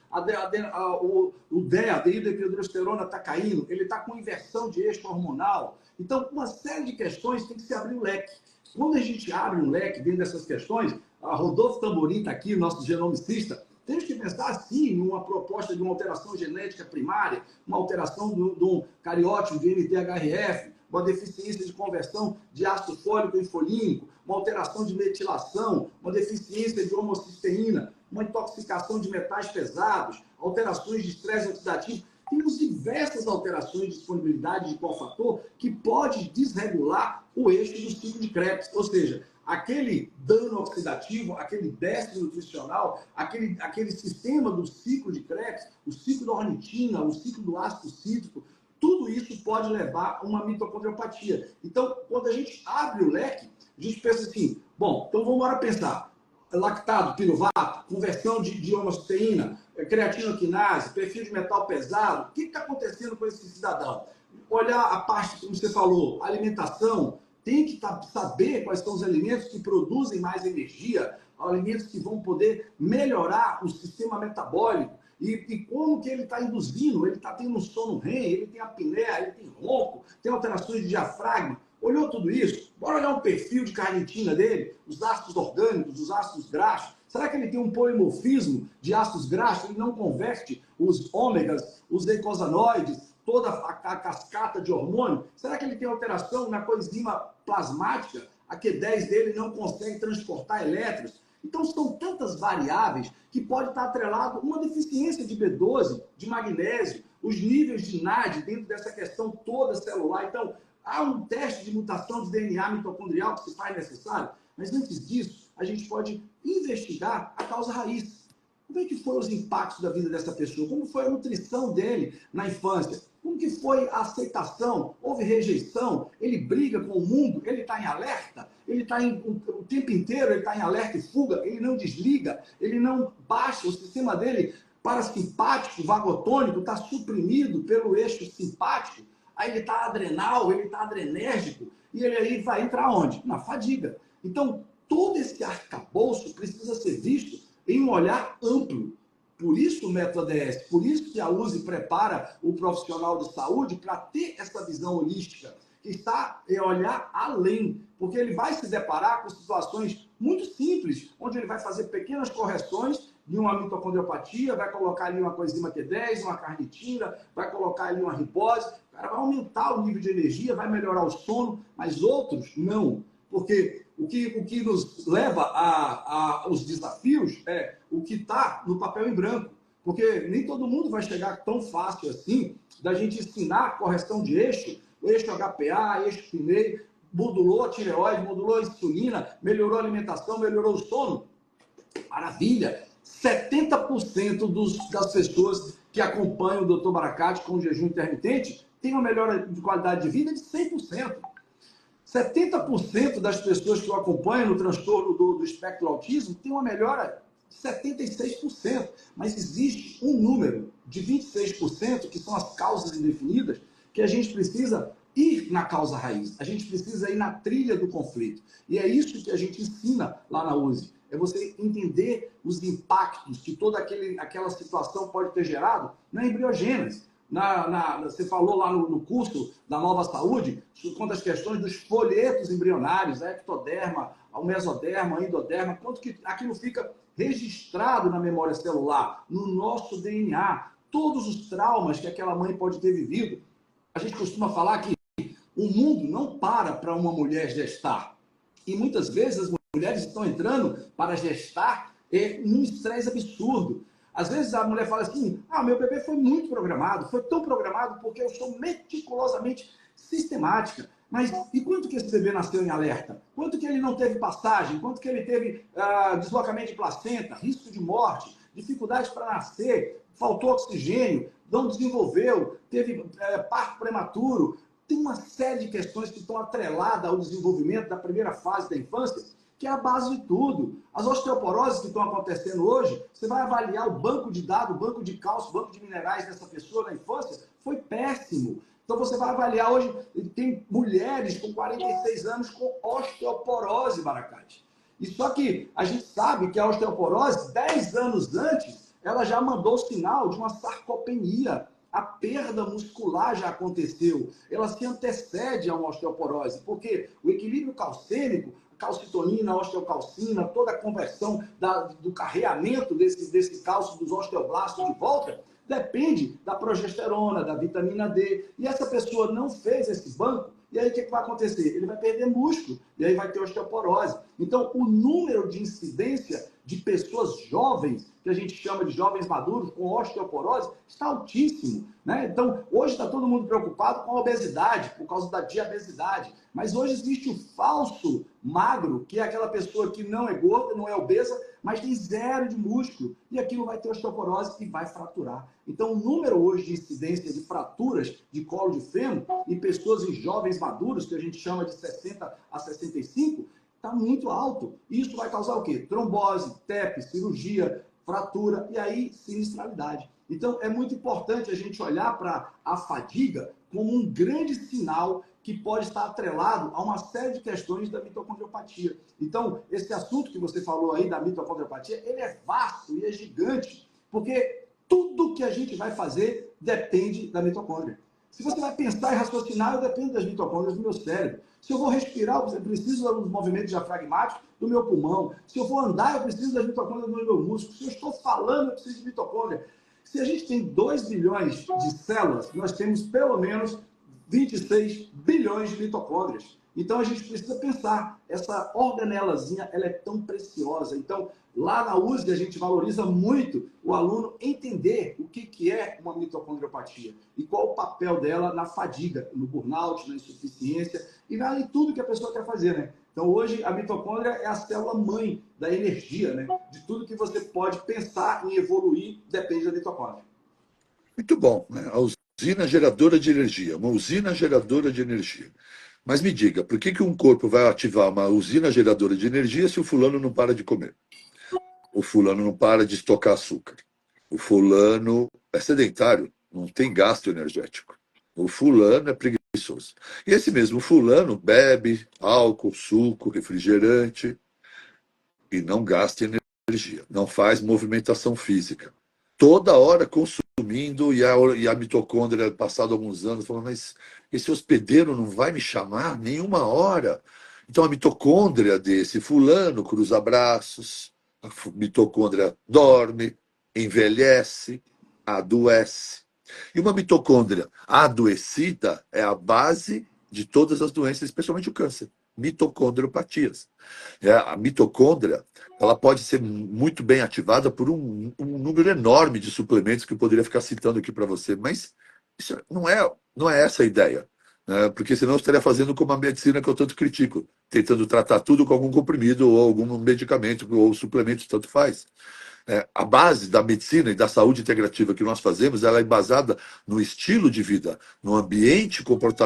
o DEA, a dehidroepiandrosterona, está caindo, ele está com inversão de eixo hormonal. Então, uma série de questões tem que se abrir o leque. Quando a gente abre um leque dentro dessas questões, a Rodolfo Tamborim está aqui, nosso genomicista, temos que pensar, sim, numa proposta de uma alteração genética primária, uma alteração do cariótipo de NTHRF, uma deficiência de conversão de ácido fólico em folínico, uma alteração de metilação, uma deficiência de homocisteína, uma intoxicação de metais pesados, alterações de estresse oxidativo. Temos diversas alterações de disponibilidade de cofator que pode desregular o eixo do ciclo de Krebs, ou seja, aquele dano oxidativo, aquele déficit nutricional, aquele sistema do ciclo de Krebs, o ciclo da ornitina, o ciclo do ácido cítrico, tudo isso pode levar a uma mitocondriopatia. Então, quando a gente abre o leque, a gente pensa assim, bom, então vamos agora pensar, lactato, piruvato, conversão de homocisteína, creatina quinase, perfil de metal pesado, o que está acontecendo com esse cidadão? Olhar a parte, como você falou, alimentação, tem que saber quais são os alimentos que produzem mais energia, alimentos que vão poder melhorar o sistema metabólico e como que ele está induzindo, ele está tendo um sono REM, ele tem apneia, ele tem ronco, tem alterações de diafragma. Olhou tudo isso? Bora olhar o perfil de carnitina dele, os ácidos orgânicos, os ácidos graxos. Será que ele tem um polimorfismo de ácidos graxos? Ele não converte os ômegas, os eicosanoides, toda a cascata de hormônio? Será que ele tem alteração na coenzima plasmática? A Q10 dele não consegue transportar elétrons? Então, são tantas variáveis que pode estar atrelado uma deficiência de B12, de magnésio, os níveis de NAD dentro dessa questão toda celular. Então, há um teste de mutação de DNA mitocondrial que se faz necessário, mas antes disso, a gente pode investigar a causa raiz. Como é que foram os impactos da vida dessa pessoa? Como foi a nutrição dele na infância? Como que foi a aceitação? Houve rejeição? Ele briga com o mundo? Ele está em alerta? Ele está o tempo inteiro, ele está em alerta e fuga? Ele não desliga? Ele não baixa? O sistema dele parasimpático, vagotônico, está suprimido pelo eixo simpático? Aí ele está adrenal, ele está adrenérgico, e ele aí vai entrar onde? Na fadiga. Então, todo esse arcabouço precisa ser visto em um olhar amplo. Por isso o método ADS, por isso que a USE prepara o profissional de saúde para ter essa visão holística, que está em olhar além, porque ele vai se deparar com situações muito simples, onde ele vai fazer pequenas correções de uma mitocondriopatia, vai colocar ali uma coenzima Q10, uma carnitina, vai colocar ali uma ribose, o cara vai aumentar o nível de energia, vai melhorar o sono, mas outros não. Porque o que nos leva aos desafios é o que está no papel em branco. Porque nem todo mundo vai chegar tão fácil assim da gente ensinar a correção de eixo, o eixo HPA, eixo PNEI, modulou a tireoide, modulou a insulina, melhorou a alimentação, melhorou o sono. Maravilha! 70% das pessoas que acompanham o Dr. Baracate com jejum intermitente têm uma melhora de qualidade de vida de 100%. 70% das pessoas que o acompanham no transtorno do espectro do autismo têm uma melhora de 76%. Mas existe um número de 26%, que são as causas indefinidas, que a gente precisa ir na causa raiz. A gente precisa ir na trilha do conflito. E é isso que a gente ensina lá na USE. É você entender os impactos que toda aquela situação pode ter gerado na embriogênese. Você falou lá no curso da Nova Saúde, quanto às questões dos folhetos embrionários, a ectoderma, o mesoderma, a endoderma, quanto que aquilo fica registrado na memória celular, no nosso DNA, todos os traumas que aquela mãe pode ter vivido. A gente costuma falar que o mundo não para uma mulher gestar. E muitas vezes as mulheres estão entrando para gestar num estresse absurdo. Às vezes a mulher fala assim, meu bebê foi muito programado, foi tão programado porque eu sou meticulosamente sistemática. Mas e quanto que esse bebê nasceu em alerta? Quanto que ele não teve passagem? Quanto que ele teve deslocamento de placenta, risco de morte, dificuldade para nascer, faltou oxigênio, não desenvolveu, teve parto prematuro? Tem uma série de questões que estão atreladas ao desenvolvimento da primeira fase da infância, que é a base de tudo. As osteoporoses que estão acontecendo hoje, você vai avaliar o banco de dados, o banco de cálcio, o banco de minerais dessa pessoa na infância, foi péssimo. Então você vai avaliar hoje, tem mulheres com 46 anos com osteoporose, Baracate. E só que a gente sabe que a osteoporose, 10 anos antes, ela já mandou o sinal de uma sarcopenia. A perda muscular já aconteceu. Ela se antecede a uma osteoporose, porque o equilíbrio calcênico, calcitonina, a osteocalcina, toda a conversão do carreamento desse cálcio dos osteoblastos de volta, depende da progesterona, da vitamina D. E essa pessoa não fez esse banco E aí o que vai acontecer? Ele vai perder músculo, e aí vai ter osteoporose. Então, o número de incidência de pessoas jovens, que a gente chama de jovens maduros, com osteoporose, está altíssimo, né? Então, hoje está todo mundo preocupado com a obesidade, por causa da diabesidade. Mas hoje existe o falso magro, que é aquela pessoa que não é gorda, não é obesa, mas tem zero de músculo. E aquilo vai ter osteoporose e vai fraturar. Então, o número hoje de incidência de fraturas de colo de fêmur em pessoas em jovens maduros, que a gente chama de 60 a 65, está muito alto. Isso vai causar o quê? Trombose, TEP, cirurgia, fratura e aí sinistralidade. Então, é muito importante a gente olhar para a fadiga como um grande sinal que pode estar atrelado a uma série de questões da mitocondriopatia. Então, esse assunto que você falou aí da mitocondriopatia, ele é vasto e é gigante, porque tudo que a gente vai fazer depende da mitocôndria. Se você vai pensar e raciocinar, eu dependo das mitocôndrias do meu cérebro. Se eu vou respirar, eu preciso dos movimentos diafragmáticos do meu pulmão. Se eu vou andar, eu preciso das mitocôndrias do meu músculo. Se eu estou falando, eu preciso de mitocôndria. Se a gente tem 2 bilhões de células, nós temos pelo menos 26 bilhões de mitocôndrias. Então a gente precisa pensar, essa organelazinha, ela é tão preciosa. Então, lá na USP a gente valoriza muito o aluno entender o que é uma mitocondriopatia e qual o papel dela na fadiga, no burnout, na insuficiência e em tudo que a pessoa quer fazer, né? Então hoje a mitocôndria é a célula mãe da energia, né? De tudo que você pode pensar em evoluir depende da mitocôndria. Muito bom, né? A usina geradora de energia, uma usina geradora de energia. Mas me diga, por que um corpo vai ativar uma usina geradora de energia se o fulano não para de comer? O fulano não para de estocar açúcar. O fulano é sedentário, não tem gasto energético. O fulano é preguiçoso. E esse mesmo fulano bebe álcool, suco, refrigerante e não gasta energia, não faz movimentação física. Toda hora consumindo e a mitocôndria, passado alguns anos, falando, mas esse hospedeiro não vai me chamar nenhuma hora. Então a mitocôndria desse fulano cruza braços, a mitocôndria dorme, envelhece, adoece. E uma mitocôndria adoecida é a base de todas as doenças, especialmente o câncer. Mitocondriopatias. A mitocôndria, ela pode ser muito bem ativada por um número enorme de suplementos que eu poderia ficar citando aqui para você, mas isso não é essa a ideia, né? Porque senão eu estaria fazendo como a medicina que eu tanto critico, tentando tratar tudo com algum comprimido ou algum medicamento ou suplemento, tanto faz. A base da medicina e da saúde integrativa que nós fazemos, ela é embasada no estilo de vida, no ambiente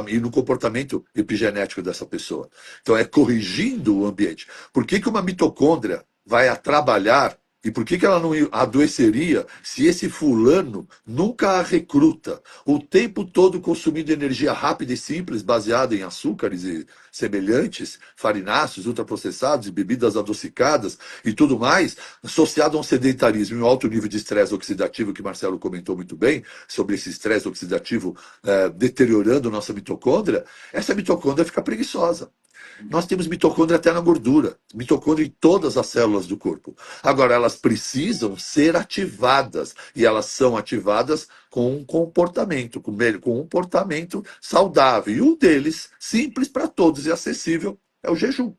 e no comportamento epigenético dessa pessoa. Então, é corrigindo o ambiente. Por que uma mitocôndria vai a trabalhar e por que ela não adoeceria se esse fulano nunca a recruta, o tempo todo consumindo energia rápida e simples, baseada em açúcares e semelhantes, farináceos, ultraprocessados e bebidas adocicadas e tudo mais, associado a um sedentarismo e um alto nível de estresse oxidativo, que Marcelo comentou muito bem, sobre esse estresse oxidativo deteriorando nossa mitocôndria, essa mitocôndria fica preguiçosa. Nós temos mitocôndria até na gordura, mitocôndria em todas as células do corpo. Agora, elas precisam ser ativadas, e elas são ativadas com um comportamento, com um comportamento saudável. E um deles, simples para todos e acessível, é o jejum.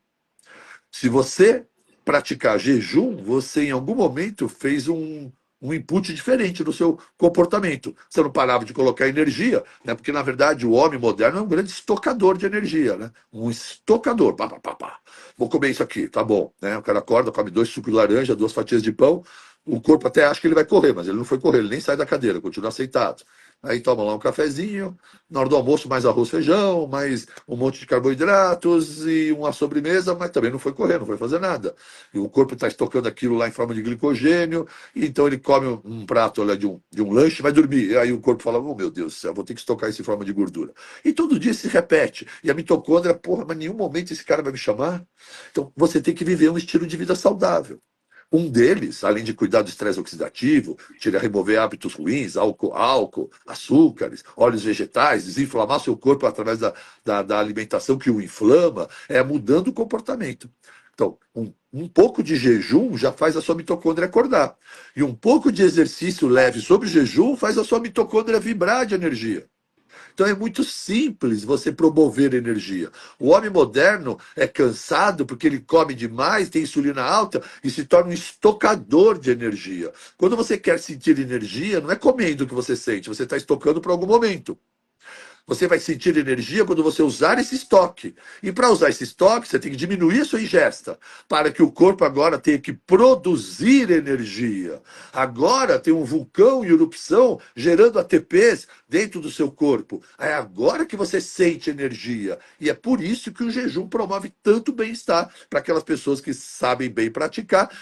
Se você praticar jejum, você em algum momento fez um input diferente no seu comportamento. Você não parava de colocar energia, né? Porque, na verdade, o homem moderno é um grande estocador de energia, né? Um estocador. Pá, pá, pá, pá. Vou comer isso aqui, tá bom. Né? O cara acorda, come 2 sucos de laranja, 2 fatias de pão, o corpo até acha que ele vai correr, mas ele não foi correr, ele nem sai da cadeira, continua aceitado. Aí toma lá um cafezinho, na hora do almoço mais arroz, feijão, mais um monte de carboidratos e uma sobremesa, mas também não foi correr, não foi fazer nada. E o corpo está estocando aquilo lá em forma de glicogênio, e então ele come um prato lá de um lanche e vai dormir. E aí o corpo fala, oh meu Deus do céu, vou ter que estocar isso em forma de gordura. E todo dia se repete. E a mitocôndria, porra, mas em nenhum momento esse cara vai me chamar. Então você tem que viver um estilo de vida saudável. Um deles, além de cuidar do estresse oxidativo, remover hábitos ruins, álcool, açúcares, óleos vegetais, desinflamar seu corpo através da alimentação que o inflama, é mudando o comportamento. Então, um pouco de jejum já faz a sua mitocôndria acordar. E um pouco de exercício leve sobre o jejum faz a sua mitocôndria vibrar de energia. Então é muito simples você promover energia. O homem moderno é cansado porque ele come demais, tem insulina alta e se torna um estocador de energia. Quando você quer sentir energia, não é comendo que você sente, você está estocando para algum momento. Você vai sentir energia quando você usar esse estoque. E para usar esse estoque, você tem que diminuir a sua ingesta, para que o corpo agora tenha que produzir energia. Agora tem um vulcão em erupção gerando ATPs dentro do seu corpo. É agora que você sente energia. E é por isso que o jejum promove tanto bem-estar para aquelas pessoas que sabem bem praticar,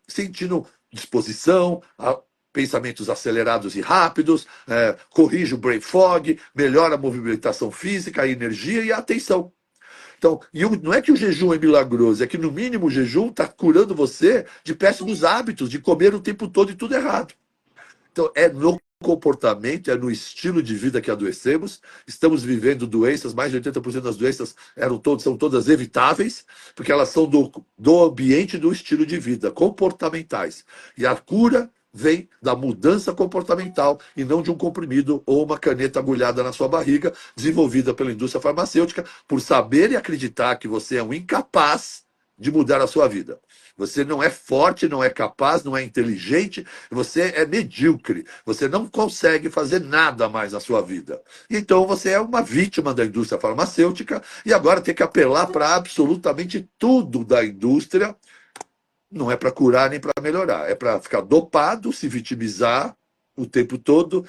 sentindo disposição, pensamentos acelerados e rápidos, corrige o brain fog, melhora a movimentação física, a energia e a atenção. Então, não é que o jejum é milagroso, é que no mínimo o jejum está curando você de péssimos hábitos, de comer o tempo todo e tudo errado. Então, é no comportamento, é no estilo de vida que adoecemos. Estamos vivendo doenças, mais de 80% das doenças são todas evitáveis, porque elas são do ambiente e do estilo de vida, comportamentais. E a cura vem da mudança comportamental e não de um comprimido ou uma caneta agulhada na sua barriga, desenvolvida pela indústria farmacêutica, por saber e acreditar que você é um incapaz de mudar a sua vida. Você não é forte, não é capaz, não é inteligente, você é medíocre. Você não consegue fazer nada mais na sua vida. Então você é uma vítima da indústria farmacêutica e agora tem que apelar para absolutamente tudo da indústria. Não é para curar nem para melhorar, é para ficar dopado, se vitimizar o tempo todo,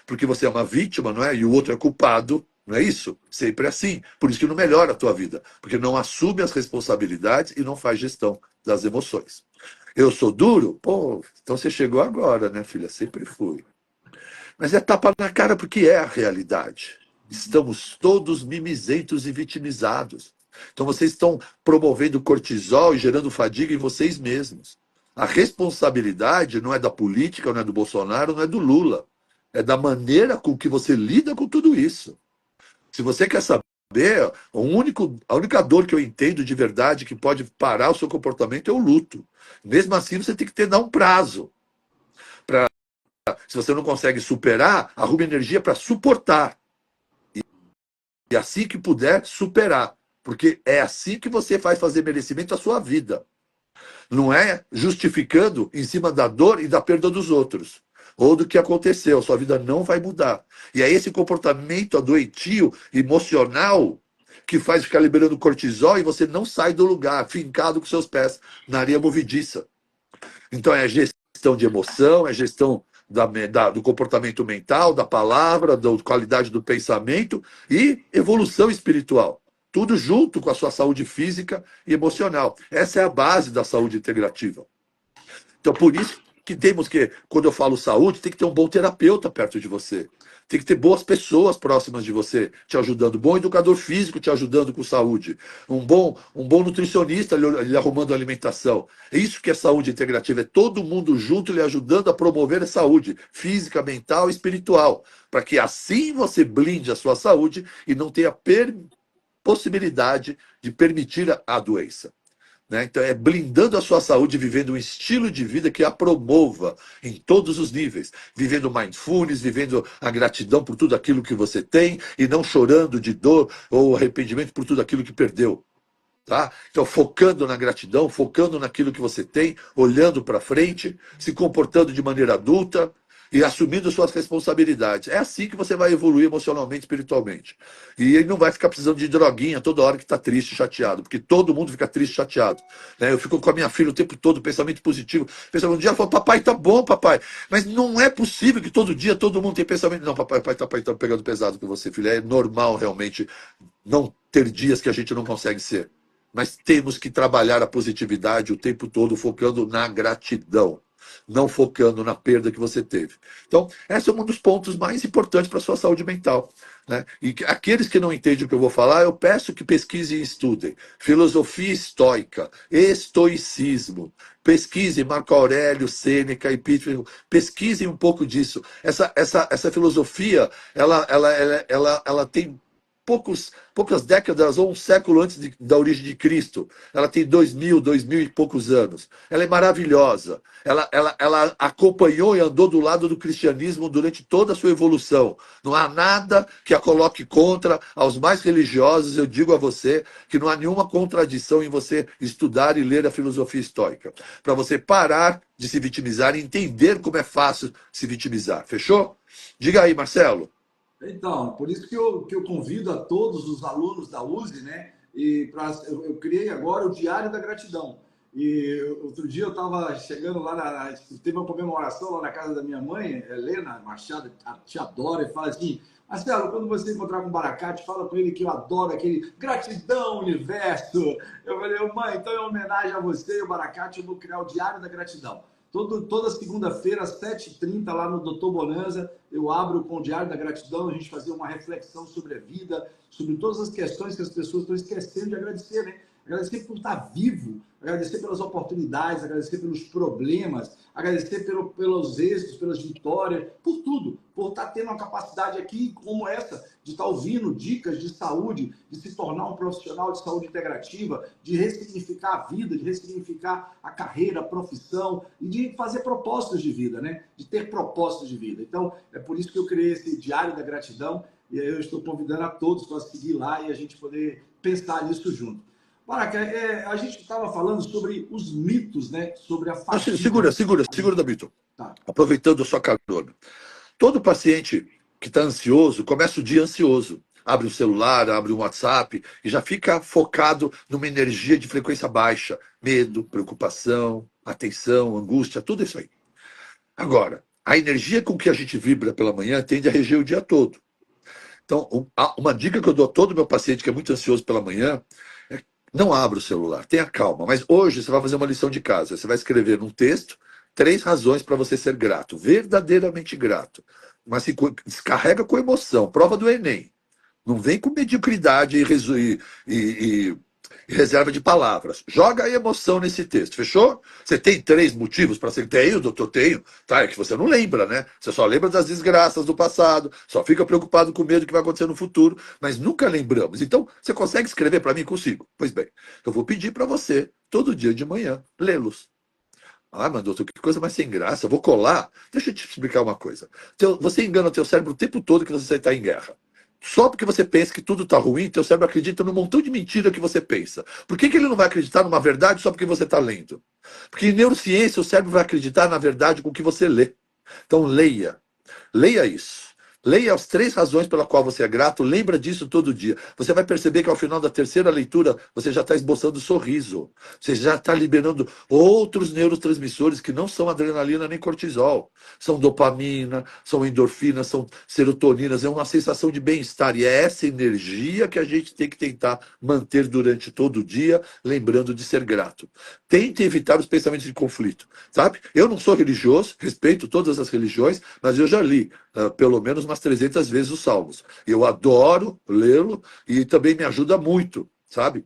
porque você é uma vítima, não é? E o outro é culpado, não é isso? Sempre assim. Por isso que não melhora a tua vida, porque não assume as responsabilidades e não faz gestão das emoções. Eu sou duro? Pô, então você chegou agora, né, filha? Sempre fui. Mas é tapa na cara porque é a realidade. Estamos todos mimizentos e vitimizados. Então vocês estão promovendo cortisol e gerando fadiga em vocês mesmos. A responsabilidade não é da política, não é do Bolsonaro, não é do Lula. É da maneira com que você lida com tudo isso. Se você quer saber, a única dor que eu entendo de verdade que pode parar o seu comportamento é o luto. Mesmo assim, você tem que dar um prazo. Se você não consegue superar, arrume energia para suportar. E assim que puder, superar. Porque é assim que você vai fazer merecimento à sua vida. Não é justificando em cima da dor e da perda dos outros. Ou do que aconteceu. Sua vida não vai mudar. E é esse comportamento adoentio, emocional, que faz ficar liberando cortisol e você não sai do lugar, fincado com seus pés na areia movediça. Então é gestão de emoção, é gestão do comportamento mental, da palavra, da qualidade do pensamento e evolução espiritual. Tudo junto com a sua saúde física e emocional. Essa é a base da saúde integrativa. Então, por isso que temos que, quando eu falo saúde, tem que ter um bom terapeuta perto de você. Tem que ter boas pessoas próximas de você, te ajudando. Bom educador físico te ajudando com saúde. Um bom nutricionista lhe arrumando a alimentação. É isso que é saúde integrativa. É todo mundo junto lhe ajudando a promover a saúde física, mental e espiritual. Para que assim você blinde a sua saúde e não tenha possibilidade de permitir a doença. Né? Então, é blindando a sua saúde, vivendo um estilo de vida que a promova em todos os níveis. Vivendo mindfulness, vivendo a gratidão por tudo aquilo que você tem e não chorando de dor ou arrependimento por tudo aquilo que perdeu. Tá? Então, focando na gratidão, focando naquilo que você tem, olhando para frente, se comportando de maneira adulta e assumindo suas responsabilidades. É assim que você vai evoluir emocionalmente, espiritualmente. E ele não vai ficar precisando de droguinha toda hora que está triste, chateado, porque todo mundo fica triste, chateado. Né? Eu fico com a minha filha o tempo todo, pensamento positivo. Um dia ela fala, papai, tá bom, papai. Mas não é possível que todo dia todo mundo tenha pensamento. Não, papai tá pegando pesado com você, filha. É normal, realmente, não ter dias que a gente não consegue ser. Mas temos que trabalhar a positividade o tempo todo, focando na gratidão, não focando na perda que você teve. Então, esse é um dos pontos mais importantes para a sua saúde mental. Né? E aqueles que não entendem o que eu vou falar, eu peço que pesquisem e estudem. Filosofia estoica, estoicismo. Pesquisem Marco Aurélio, Sêneca, Epíteto. Pesquisem um pouco disso. Essa filosofia, ela tem poucas décadas ou um século antes da origem de Cristo. Ela tem 2000 e poucos anos. Ela é maravilhosa. Ela acompanhou e andou do lado do cristianismo durante toda a sua evolução. Não há nada que a coloque contra aos mais religiosos. Eu digo a você que não há nenhuma contradição em você estudar e ler a filosofia estoica. Para você parar de se vitimizar e entender como é fácil se vitimizar. Fechou? Diga aí, Marcelo. Então, por isso que eu convido a todos os alunos da USE, né? Eu criei agora o Diário da Gratidão. E outro dia eu estava chegando lá, teve uma comemoração lá na casa da minha mãe, Helena Machado, te adora, e fala assim: Marcelo, quando você encontrar com o Baracate, fala com ele que eu adoro aquele gratidão, universo. Eu falei: mãe, então em homenagem a você e o Baracate, eu vou criar o Diário da Gratidão. Toda segunda-feira, às 7h30, lá no Doutor Bonanza, eu abro com o Diário da Gratidão, a gente fazer uma reflexão sobre a vida, sobre todas as questões que as pessoas estão esquecendo de agradecer, né? Agradecer por estar vivo, agradecer pelas oportunidades, agradecer pelos problemas, agradecer pelos êxitos, pelas vitórias, por tudo, por estar tendo uma capacidade aqui como essa, de estar ouvindo dicas de saúde, de se tornar um profissional de saúde integrativa, de ressignificar a vida, de ressignificar a carreira, a profissão e de fazer propósitos de vida, né? De ter propósitos de vida. Então, é por isso que eu criei esse Diário da Gratidão e aí eu estou convidando a todos para seguir lá e a gente poder pensar nisso junto. Baraca, a gente estava falando sobre os mitos, né? Sobre a fadiga. Segura, David. Tá. Aproveitando a sua carona. Todo paciente que está ansioso começa o dia ansioso. Abre o celular, abre o WhatsApp e já fica focado numa energia de frequência baixa. Medo, preocupação, atenção, angústia, tudo isso aí. Agora, a energia com que a gente vibra pela manhã tende a reger o dia todo. Então, uma dica que eu dou a todo meu paciente que é muito ansioso pela manhã é: não abra o celular, tenha calma. Mas hoje você vai fazer uma lição de casa. Você vai escrever num texto 3 razões para você ser grato, verdadeiramente grato. Mas se descarrega com emoção, prova do Enem. Não vem com mediocridade e reserva de palavras. Joga a emoção nesse texto, fechou? Você tem 3 motivos para ser? Tenho, doutor, tenho. Tá, é que você não lembra, né? Você só lembra das desgraças do passado, só fica preocupado com o medo que vai acontecer no futuro, mas nunca lembramos. Então, você consegue escrever para mim? Consigo. Pois bem, eu vou pedir para você, todo dia de manhã, lê-los. Ah, mas doutor, que coisa mais sem graça. Eu vou colar. Deixa eu te explicar uma coisa. Você engana o teu cérebro o tempo todo que você está em guerra. Só porque você pensa que tudo está ruim, teu cérebro acredita num montão de mentira que você pensa. Por que ele não vai acreditar numa verdade só porque você está lendo? Porque em neurociência o cérebro vai acreditar na verdade com o que você lê. Então leia. Leia isso. Leia as 3 razões pela qual você é grato, lembra disso todo dia. Você vai perceber que ao final da terceira leitura, você já está esboçando sorriso. Você já está liberando outros neurotransmissores que não são adrenalina nem cortisol. São dopamina, são endorfinas, são serotoninas. É uma sensação de bem-estar. E é essa energia que a gente tem que tentar manter durante todo o dia, lembrando de ser grato. Tente evitar os pensamentos de conflito, sabe? Eu não sou religioso, respeito todas as religiões, mas eu já li pelo menos umas 300 vezes os Salmos. Eu adoro lê-lo e também me ajuda muito, sabe?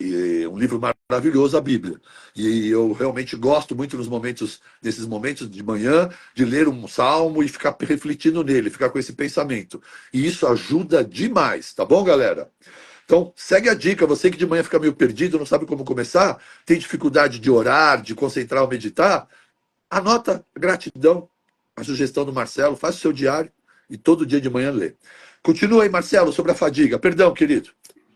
E um livro maravilhoso, a Bíblia. E eu realmente gosto muito nesses momentos de manhã, de ler um salmo e ficar refletindo nele, ficar com esse pensamento. E isso ajuda demais, tá bom, galera? Então, segue a dica. Você que de manhã fica meio perdido, não sabe como começar, tem dificuldade de orar, de concentrar ou meditar, anota gratidão, a sugestão do Marcelo, faz o seu diário e todo dia de manhã lê. Continua aí, Marcelo, sobre a fadiga. Perdão, querido.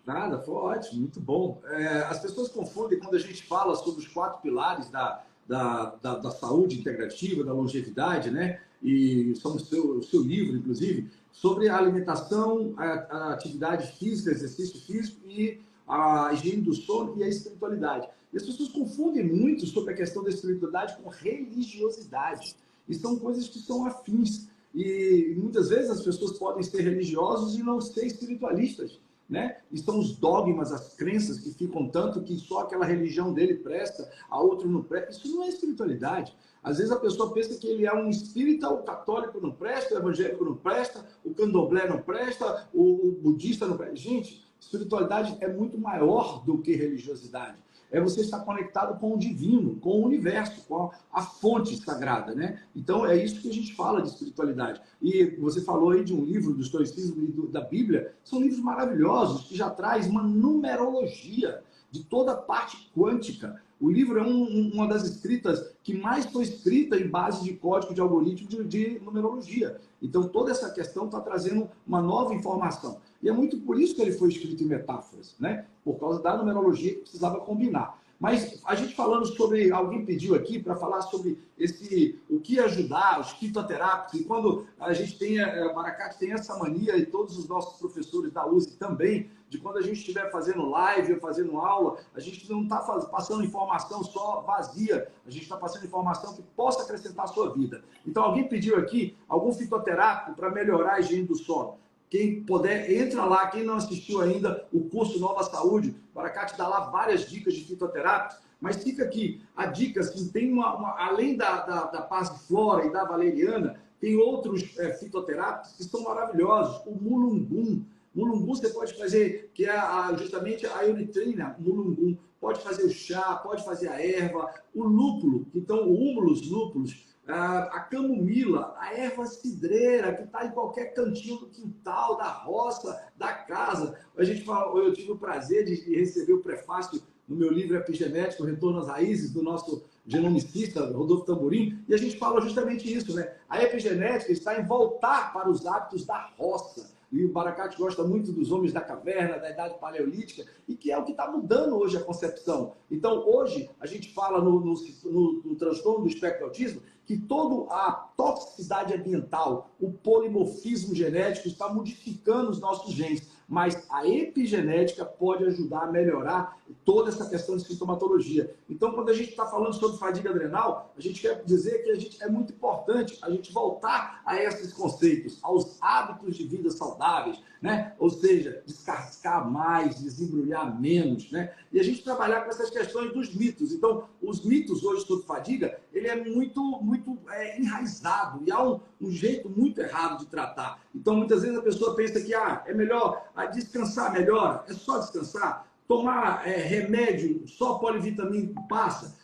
Nada, foi ótimo, muito bom. As pessoas confundem quando a gente fala sobre os 4 pilares da saúde integrativa, da longevidade, né? E são o seu livro, inclusive, sobre a alimentação, a atividade física, exercício físico e a higiene do sono e a espiritualidade. E as pessoas confundem muito sobre a questão da espiritualidade com religiosidade. E são coisas que são afins. E muitas vezes as pessoas podem ser religiosos e não ser espiritualistas, né? E são os dogmas, as crenças que ficam tanto que só aquela religião dele presta, a outra não presta. Isso não é espiritualidade. Às vezes a pessoa pensa que ele é um espírita, o católico não presta, o evangélico não presta, o candomblé não presta, o budista não presta. Gente, espiritualidade é muito maior do que religiosidade. é você estar conectado com o divino, com o universo, com a fonte sagrada, né? Então é isso que a gente fala de espiritualidade. E você falou aí de um livro do estoicismo e da Bíblia, são livros maravilhosos que já traz uma numerologia de toda a parte quântica. O livro é uma das escritas que mais foi escrita em base de código de algoritmo de numerologia. Então, toda essa questão está trazendo uma nova informação. E é muito por isso que ele foi escrito em metáforas, né? Por causa da numerologia que precisava combinar. Mas a gente falando sobre, alguém pediu aqui para falar sobre o que ajudar, os fitoterápicos, e quando a gente tem, a Barakat tem essa mania, e todos os nossos professores da USE também, de quando a gente estiver fazendo live ou fazendo aula, a gente não está passando informação só vazia, a gente está passando informação que possa acrescentar a sua vida. Então alguém pediu aqui algum fitoterápico para melhorar a higiene do sono. Quem puder, entra lá. Quem não assistiu ainda o curso Nova Saúde, o Barakat dá lá várias dicas de fitoterápicos, mas fica aqui a dica, assim, tem além da passiflora e da valeriana, tem outros fitoterápicos que são maravilhosos. O mulungun. Mulungun você pode fazer, que é justamente a euritrina, mulungun. Pode fazer o chá, pode fazer a erva, o lúpulo, então o humulus lúpulus, a camomila, a erva cidreira, que está em qualquer cantinho do quintal, da roça, da casa. Eu tive o prazer de receber o prefácio no meu livro Epigenética, o Retorno às Raízes, do nosso genomicista, Rodolfo Tamburim, e a gente fala justamente isso, né? A epigenética está em voltar para os hábitos da roça. E o Barakat gosta muito dos homens da caverna, da idade paleolítica, e que é o que está mudando hoje a concepção. Então, hoje, a gente fala no transtorno do espectro autismo que toda a toxicidade ambiental, o polimorfismo genético está modificando os nossos genes, mas a epigenética pode ajudar a melhorar toda essa questão de sintomatologia. Então, quando a gente está falando sobre fadiga adrenal, a gente quer dizer que é muito importante a gente voltar a esses conceitos, aos hábitos de vida saudáveis, né? Ou seja, descascar mais, desembrulhar menos, né? E a gente trabalhar com essas questões dos mitos. Então, os mitos hoje sobre fadiga, ele é muito enraizado e há um jeito muito errado de tratar. Então, muitas vezes a pessoa pensa que é melhor descansar melhor, é só descansar, tomar remédio, só polivitamínico passa.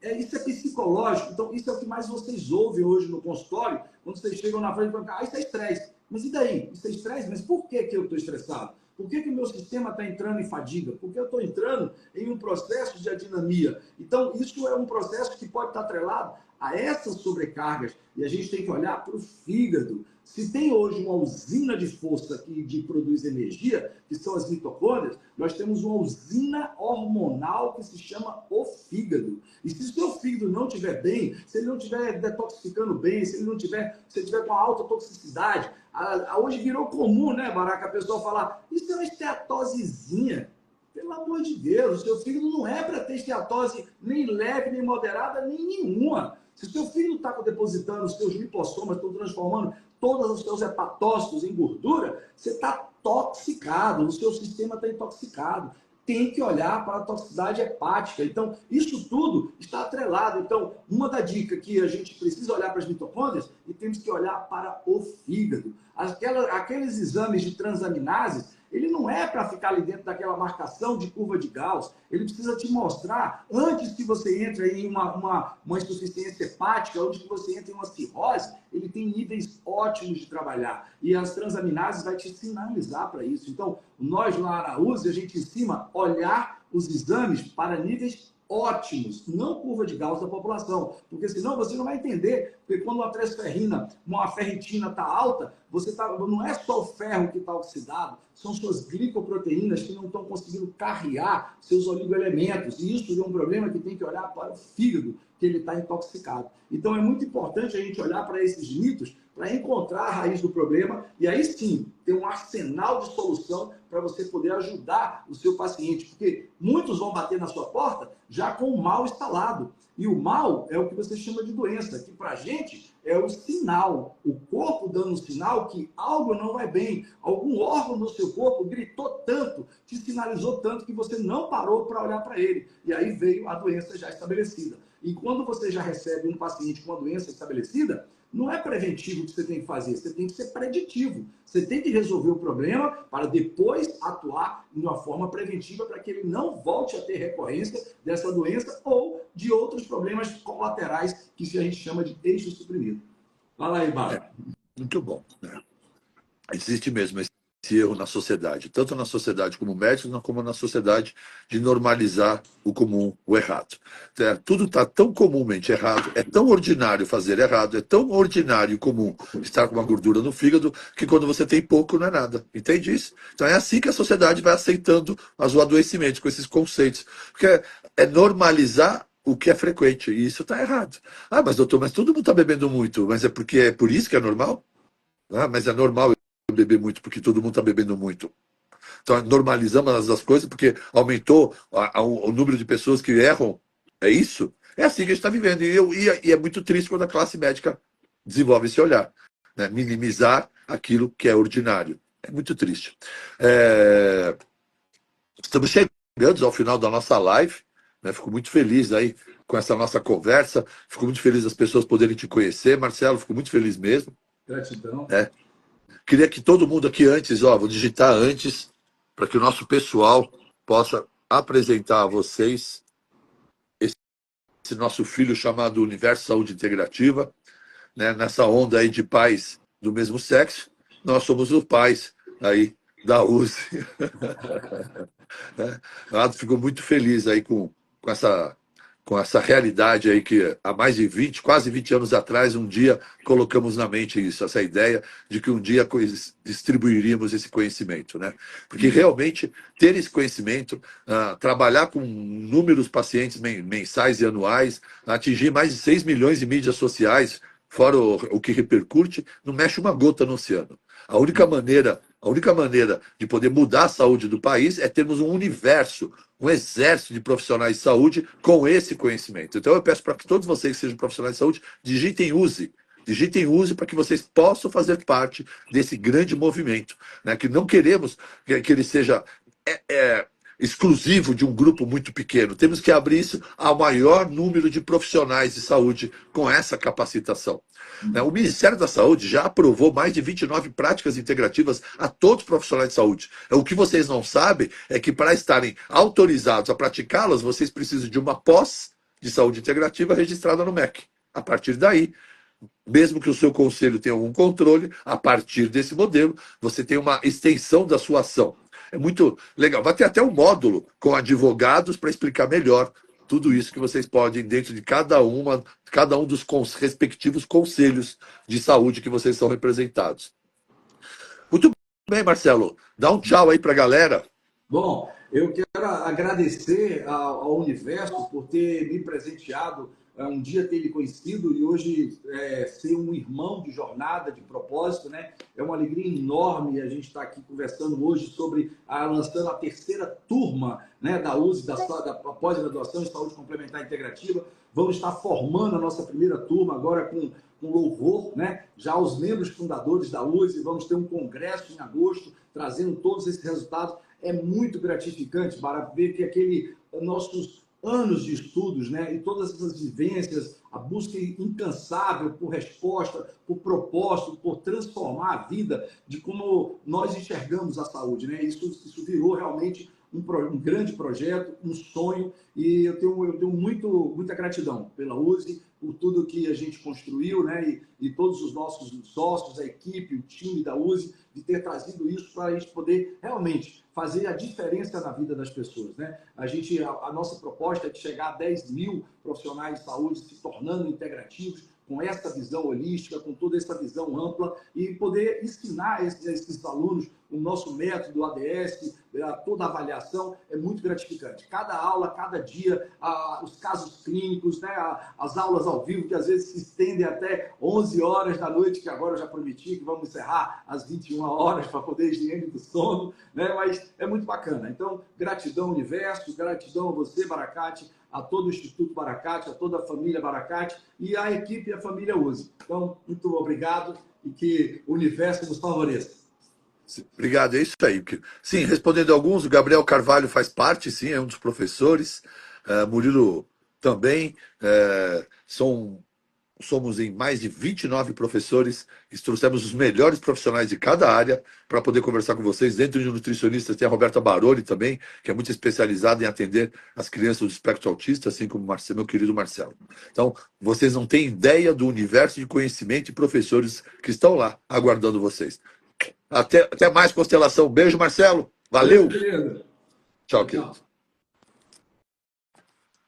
Isso é psicológico, então isso é o que mais vocês ouvem hoje no consultório, quando vocês chegam na frente e falam, isso é estresse. Mas e daí? Isso é estresse? Mas por que eu estou estressado? Por que o meu sistema está entrando em fadiga? Porque eu estou entrando em um processo de adinamia. Então, isso é um processo que pode estar atrelado a essas sobrecargas. E a gente tem que olhar para o fígado. Se tem hoje uma usina de força que produz energia, que são as mitocôndrias, nós temos uma usina hormonal que se chama o fígado. E se o seu fígado não estiver bem, se ele não estiver detoxificando bem, se ele estiver com alta toxicidade, hoje virou comum, né, Baraca, a pessoa falar, isso é uma esteatosezinha. Pelo amor de Deus, o seu fígado não é para ter esteatose nem leve, nem moderada, nem nenhuma. Se o seu fígado está depositando os seus lipossomas, estão transformando todos os seus hepatócitos em gordura, você está toxicado, o seu sistema está intoxicado. Tem que olhar para a toxicidade hepática. Então, isso tudo está atrelado. Então, uma da dica que a gente precisa olhar para as mitocôndrias e temos que olhar para o fígado. Aqueles exames de transaminases, ele não é para ficar ali dentro daquela marcação de curva de Gauss. Ele precisa te mostrar, antes que você entre em uma insuficiência hepática, antes que você entre em uma cirrose, ele tem níveis ótimos de trabalhar. E as transaminases vai te sinalizar para isso. Então, nós lá na USE, a gente ensina olhar os exames para níveis ótimos, não curva de Gauss da população, porque senão você não vai entender, porque quando uma transferrina, uma ferritina está alta, não é só o ferro que está oxidado, são suas glicoproteínas que não estão conseguindo carrear seus oligoelementos, e isso é um problema que tem que olhar para o fígado, que ele está intoxicado. Então é muito importante a gente olhar para esses mitos, para encontrar a raiz do problema, e aí sim, ter um arsenal de solução para você poder ajudar o seu paciente, porque muitos vão bater na sua porta já com o mal instalado. E o mal é o que você chama de doença, que para a gente é o sinal, o corpo dando um sinal que algo não vai bem, algum órgão do seu corpo gritou tanto, te sinalizou tanto que você não parou para olhar para ele. E aí veio a doença já estabelecida. E quando você já recebe um paciente com uma doença estabelecida, Não é preventivo que você tem que fazer, você tem que ser preditivo. Você tem que resolver o problema para depois atuar de uma forma preventiva para que ele não volte a ter recorrência dessa doença ou de outros problemas colaterais que a gente chama de eixo suprimido. Fala aí, Bárbara. Muito bom, né? Existe mesmo esse erro na sociedade, tanto na sociedade como médicos, como na sociedade de normalizar o comum, o errado. Tudo está tão comumente errado, é tão ordinário fazer errado, é tão ordinário e comum estar com uma gordura no fígado, que quando você tem pouco não é nada. Entende isso? Então é assim que a sociedade vai aceitando o adoecimento, com esses conceitos. Porque é normalizar o que é frequente, e isso está errado. Ah, mas doutor, mas todo mundo está bebendo muito, mas é porque é por isso que é normal? Ah, mas é normal beber muito porque todo mundo está bebendo muito. Então normalizamos as coisas porque aumentou o número de pessoas que erram. É isso? É assim que a gente está vivendo. E é muito triste quando a classe médica desenvolve esse olhar, né? Minimizar aquilo que é ordinário. É muito triste. Estamos chegando ao final da nossa live, né? Fico muito feliz aí com essa nossa conversa. Fico muito feliz das pessoas poderem te conhecer, Marcelo. Fico muito feliz mesmo. Gratidão. Queria que todo mundo aqui antes, vou digitar antes, para que o nosso pessoal possa apresentar a vocês esse nosso filho chamado Universo Saúde Integrativa, né? Nessa onda aí de pais do mesmo sexo, nós somos os pais aí da USE. Fico muito feliz aí com essa realidade aí que há mais de 20, quase 20 anos atrás, um dia colocamos na mente isso, essa ideia de que um dia distribuiríamos esse conhecimento, né? Porque realmente ter esse conhecimento, trabalhar com números pacientes mensais e anuais, atingir mais de 6 milhões de mídias sociais, fora o que repercute, não mexe uma gota no oceano. A única maneira de poder mudar a saúde do país é termos um universo, um exército de profissionais de saúde com esse conhecimento. Então eu peço para que todos vocês que sejam profissionais de saúde, digitem use para que vocês possam fazer parte desse grande movimento, né? Que não queremos que ele seja exclusivo de um grupo muito pequeno. Temos que abrir isso ao maior número de profissionais de saúde com essa capacitação. O Ministério da Saúde já aprovou mais de 29 práticas integrativas a todos os profissionais de saúde. O que vocês não sabem é que para estarem autorizados a praticá-las, vocês precisam de uma pós de saúde integrativa registrada no MEC. A partir daí, mesmo que o seu conselho tenha algum controle, a partir desse modelo, você tem uma extensão da sua ação. É muito legal. Vai ter até um módulo com advogados para explicar melhor tudo isso que vocês podem, dentro de cada um dos respectivos conselhos de saúde que vocês são representados. Muito bem, Marcelo. Dá um tchau aí para a galera. Bom, eu quero agradecer ao Universo por ter me presenteado, um dia ter lhe conhecido e hoje ser um irmão de jornada, de propósito, né? É uma alegria enorme a gente estar aqui conversando hoje sobre lançando a terceira turma, né, da USE, da pós-graduação em saúde complementar integrativa. Vamos estar formando a nossa primeira turma agora com louvor, né? Já os membros fundadores da USE, vamos ter um congresso em agosto, trazendo todos esses resultados. É muito gratificante para ver que nossos anos de estudos, né, e todas essas vivências, a busca incansável por resposta, por propósito, por transformar a vida de como nós enxergamos a saúde, né? Isso virou realmente um grande projeto, um sonho, e eu tenho muita gratidão pela USE, por tudo que a gente construiu, né? E todos os nossos sócios, a equipe, o time da USE, de ter trazido isso para a gente poder realmente fazer a diferença na vida das pessoas, né? A nossa proposta é de chegar a 10 mil profissionais de saúde se tornando integrativos, com essa visão holística, com toda essa visão ampla, e poder ensinar esses alunos o nosso método ADS, toda a avaliação é muito gratificante. Cada aula, cada dia, os casos clínicos, né, as aulas ao vivo, que às vezes se estendem até 11 horas da noite, que agora eu já prometi que vamos encerrar às 21 horas para poder higiene do sono, né, mas é muito bacana. Então, gratidão, Universo, gratidão a você, Baracate, a todo o Instituto Baracate, a toda a família Baracate e a equipe e a família USE. Então, muito obrigado e que o Universo nos favoreça. Obrigado, é isso aí. Sim, respondendo a alguns, o Gabriel Carvalho faz parte, sim, é um dos professores, Murilo também, são somos em mais de 29 professores, e trouxemos os melhores profissionais de cada área para poder conversar com vocês. Dentro de nutricionistas tem a Roberta Baroni também, que é muito especializada em atender as crianças do espectro autista, assim como meu querido Marcelo. Então, vocês não têm ideia do universo de conhecimento e professores que estão lá aguardando vocês. Até mais, Constelação. Beijo, Marcelo. Valeu. Beijo, querido. Tchau, querido.